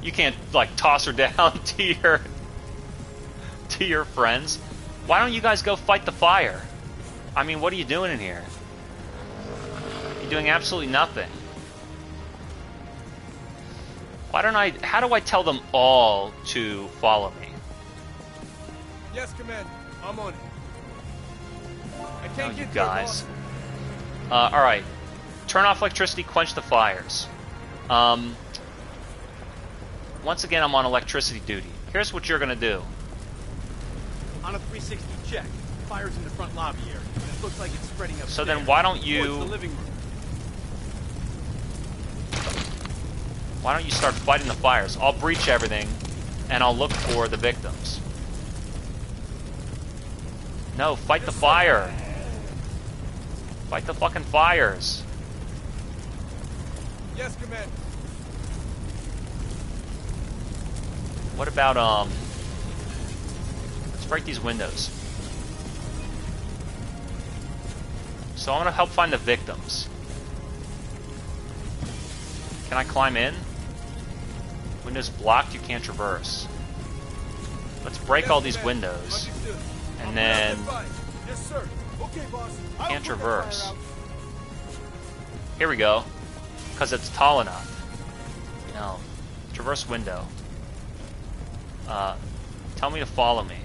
You can't like toss her down to your friends. Why don't you guys go fight the fire? I mean, what are you doing in here? You're doing absolutely nothing. Why don't I? How do I tell them all to follow me? Yes, Commander. I'm on it. I can't get you guys. All right. Turn off electricity. Quench the fires. Once again, I'm on electricity duty. Here's what you're gonna do. On a 360 check, fire's in the front lobby area. It looks like it's spreading up. So then, why don't you? The living room. Why don't you start fighting the fires? I'll breach everything, and I'll look for the victims. No, fight the fire. Fight the fucking fires. Yes, Commander. What about, let's break these windows. So I'm gonna help find the victims. Can I climb in? Windows blocked, you can't traverse. Let's break all these windows. And then... Yes, sir. Okay, boss. Can't traverse. Here we go. Because it's tall enough. No. Traverse window. Tell me to follow me.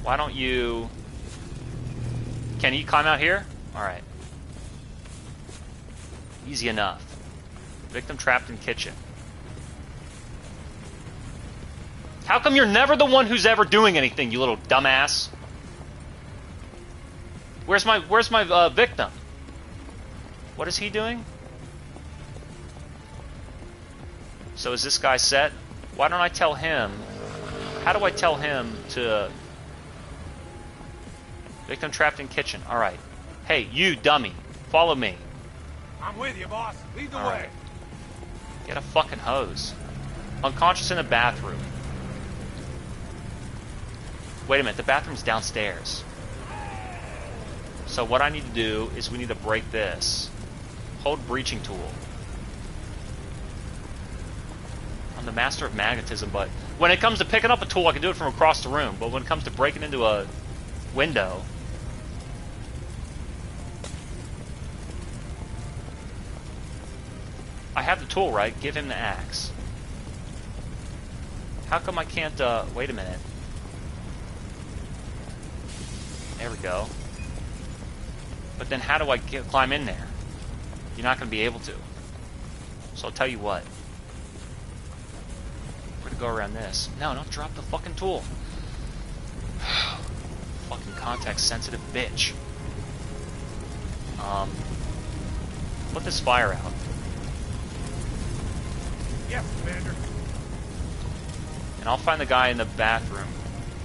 Why don't you... Can you climb out here? Alright. Easy enough. Victim trapped in kitchen. How come you're never the one who's ever doing anything, you little dumbass? Where's my victim? What is he doing? So is this guy set? Why don't I tell him? How do I tell him to... Victim trapped in kitchen. Alright. Hey, you dummy. Follow me. I'm with you, boss. Lead the way. Alright. Get a fucking hose. Unconscious in the bathroom. Wait a minute, the bathroom's downstairs. So what I need to do is we need to break this. Hold breaching tool. I'm the master of magnetism, but when it comes to picking up a tool, I can do it from across the room. But when it comes to breaking into a window... I have the tool, right? Give him the axe. How come I can't, wait a minute. There we go. But then how do I climb in there? You're not going to be able to. So I'll tell you what. We're going to go around this. No, don't drop the fucking tool. Fucking context-sensitive bitch. Put this fire out. Yes, Commander. And I'll find the guy in the bathroom.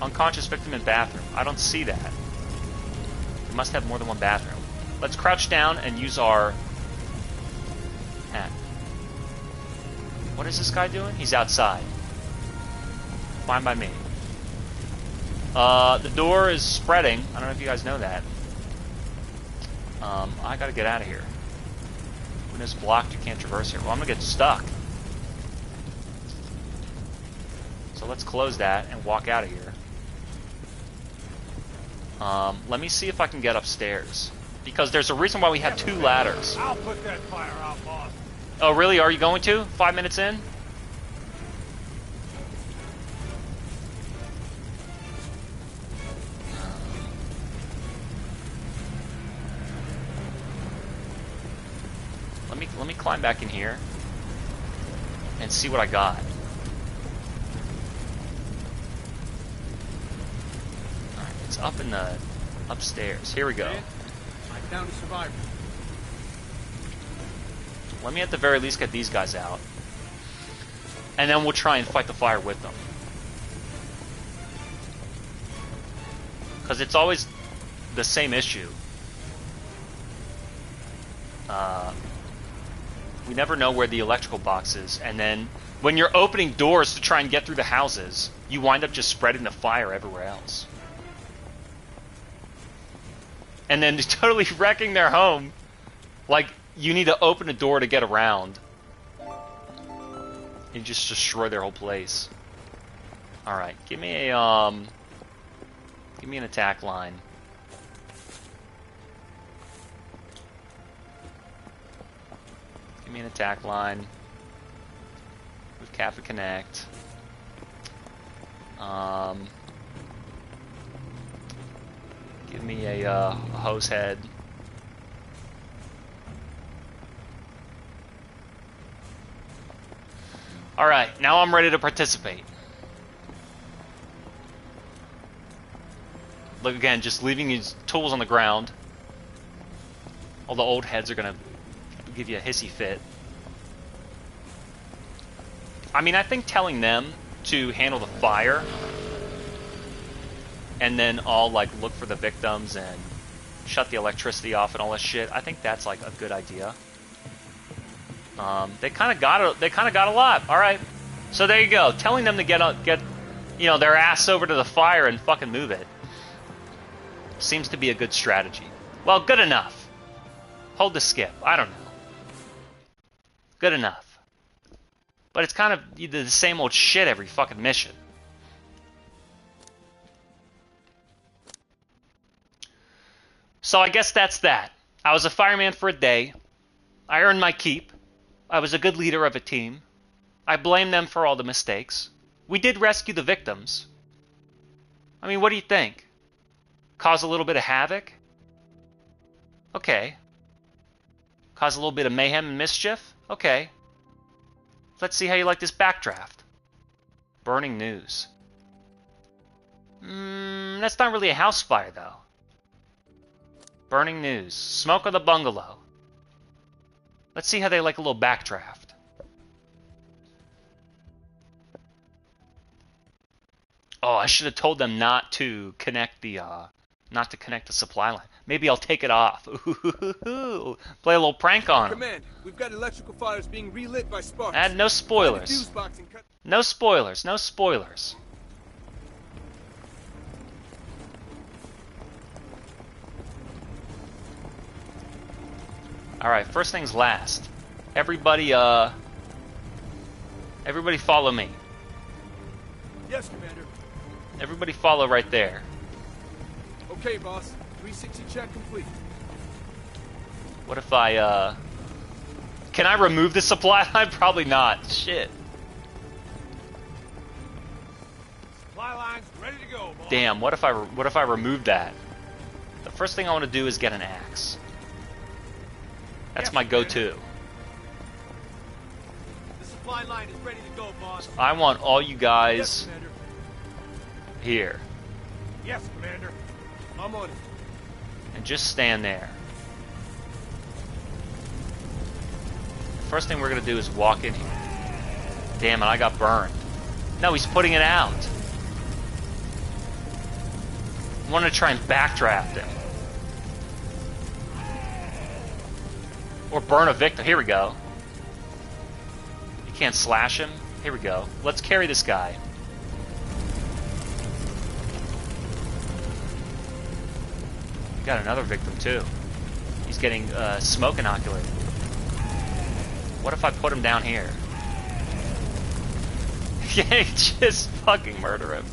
Unconscious victim in bathroom. I don't see that. We must have more than one bathroom. Let's crouch down and use our... What is this guy doing? He's outside. Fine by me. The door is spreading. I don't know if you guys know that. I gotta get out of here. When it's blocked, you can't traverse here. Well, I'm gonna get stuck. So let's close that and walk out of here. Let me see if I can get upstairs. Because there's a reason why we have two ladders. I'll put that fire out, boss. Oh, really? Are you going to? 5 minutes in? Let me climb back in here and see what I got. Alright, it's up in the upstairs. Here we go. I'm down to survivor. Let me at the very least get these guys out. And then we'll try and fight the fire with them. Because it's always the same issue. We never know where the electrical box is, and then when you're opening doors to try and get through the houses, you wind up just spreading the fire everywhere else. And then totally wrecking their home. Like, you need to open a door to get around. And just destroy their whole place. Alright, give me an attack line. Give me an attack line. With Kappa Connect. Give me a hose head. Alright, now I'm ready to participate. Look again, just leaving these tools on the ground. All the old heads are gonna give you a hissy fit. I mean, I think telling them to handle the fire and then I'll like look for the victims and shut the electricity off and all that shit, I think that's like a good idea. They kind of got a lot. All right, so there you go. Telling them to get you know, their ass over to the fire and fucking move it seems to be a good strategy. Well, good enough. Hold the skip. I don't know. Good enough. But it's kind of the same old shit every fucking mission. So I guess that's that. I was a fireman for a day. I earned my keep. I was a good leader of a team. I blame them for all the mistakes. We did rescue the victims. I mean, what do you think? Cause a little bit of havoc? Okay. Cause a little bit of mayhem and mischief? Okay. Let's see how you like this backdraft. Burning news. That's not really a house fire, though. Burning news. Smoke of the bungalow. Let's see how they like a little backdraft. Oh, I should have told them not to connect the supply line. Maybe I'll take it off. Ooh, play a little prank on them. Command, we've got electrical fires being relit by sparks. And no spoilers. No spoilers. No spoilers. All right, first things last. Everybody follow me. Yes, Commander. Everybody follow right there. Okay, boss. 360 check complete. What if I, Can I remove the supply line? Probably not. Shit. Supply line's ready to go, boss. Damn, what if I remove that? The first thing I want to do is get an axe. That's my go-to. The supply line is ready to go, boss. I want all you Yes, guys Commander. here. Yes, Commander. I'm on it. And just stand there. First thing we're gonna do is walk in here. Damn it, I got burned. No, he's putting it out. I want to try and backdraft him. Or burn a victim. Here we go. You can't slash him. Here we go. Let's carry this guy. Got another victim too. He's getting smoke inoculated. What if I put him down here? Yeah, just fucking murder him.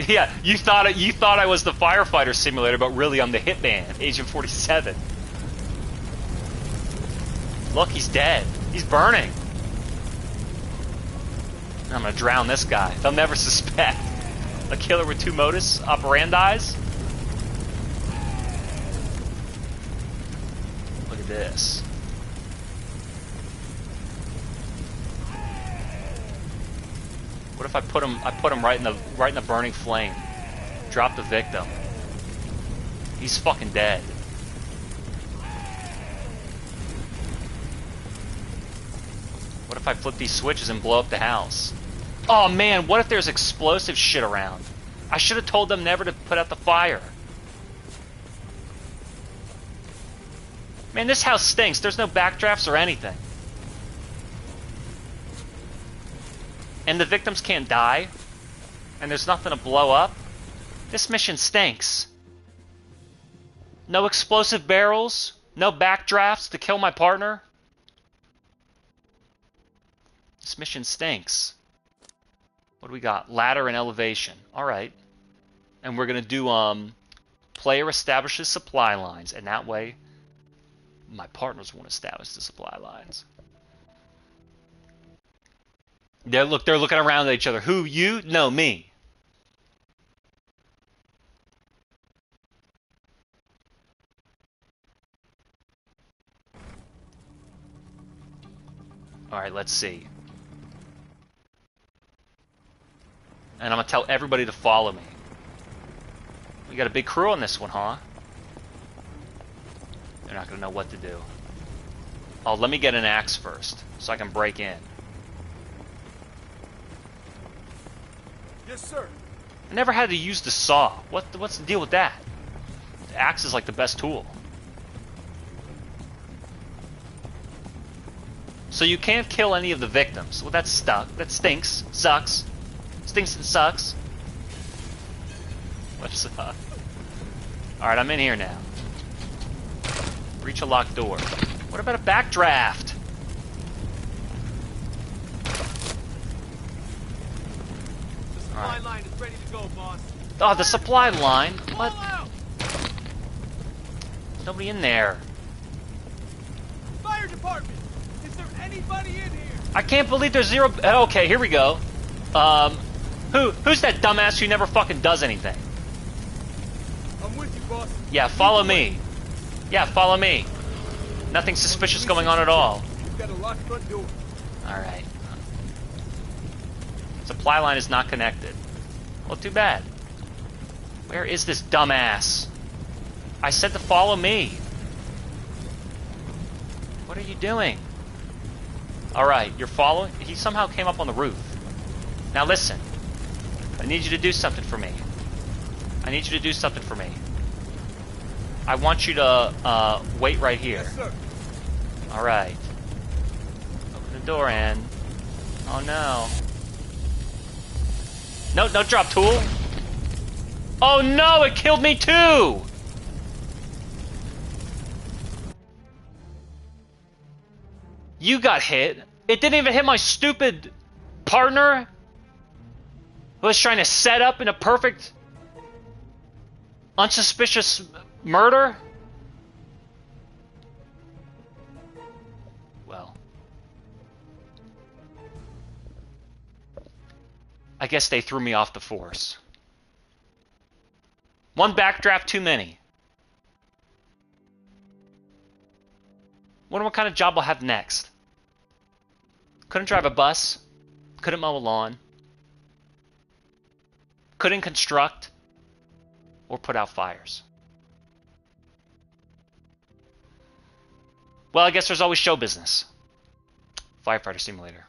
Yeah, you thought I was the firefighter simulator, but really I'm the hitman, Agent 47. Look, he's dead. He's burning. I'm gonna drown this guy. They'll never suspect. A killer with two modus operandis? Look at this. What if I put him right in the burning flame? Drop the victim. He's fucking dead. What if I flip these switches and blow up the house? Oh man, what if there's explosive shit around? I should have told them never to put out the fire. Man, this house stinks. There's no backdrafts or anything. And the victims can't die. And there's nothing to blow up. This mission stinks. No explosive barrels. No backdrafts to kill my partner. This mission stinks. What do we got? Ladder and elevation. Alright. And we're going to do, player establishes supply lines. And that way, my partners won't establish the supply lines. They're looking around at each other. Who, you? No, me. Alright, let's see. And I'm going to tell everybody to follow me. We got a big crew on this one, huh? They're not going to know what to do. Oh, let me get an axe first, so I can break in. Yes, sir. I never had to use the saw. What's the deal with that? The axe is like the best tool. So you can't kill any of the victims. Well, that's stuck. That stinks. Sucks. Stinks and sucks. What's up? Alright, I'm in here now. Reach a locked door. What about a backdraft? The supply line is ready to go, boss. Oh, the supply line? What? There's nobody in there. Fire department! Is there anybody in here? I can't believe there's zero... Okay, here we go. Who's that dumbass who never fucking does anything? I'm with you, boss. Yeah, follow me. Yeah, follow me. Nothing suspicious going on at all. We've got a locked front door. Alright. Supply line is not connected. Well, too bad. Where is this dumbass? I said to follow me. What are you doing? Alright, you're following? He somehow came up on the roof. Now listen. I need you to do something for me. I need you to do something for me. I want you to wait right here. Yes, sir. Alright. Open the door, Ann. Oh no. No, don't drop tool. Oh no, it killed me too! You got hit. It didn't even hit my stupid partner who was trying to set up in a perfect, unsuspicious murder. Well, I guess they threw me off the force. One backdraft too many. Wonder what kind of job I'll have next. Couldn't drive a bus. Couldn't mow a lawn. Couldn't construct or put out fires. Well, I guess there's always show business. Firefighter Simulator.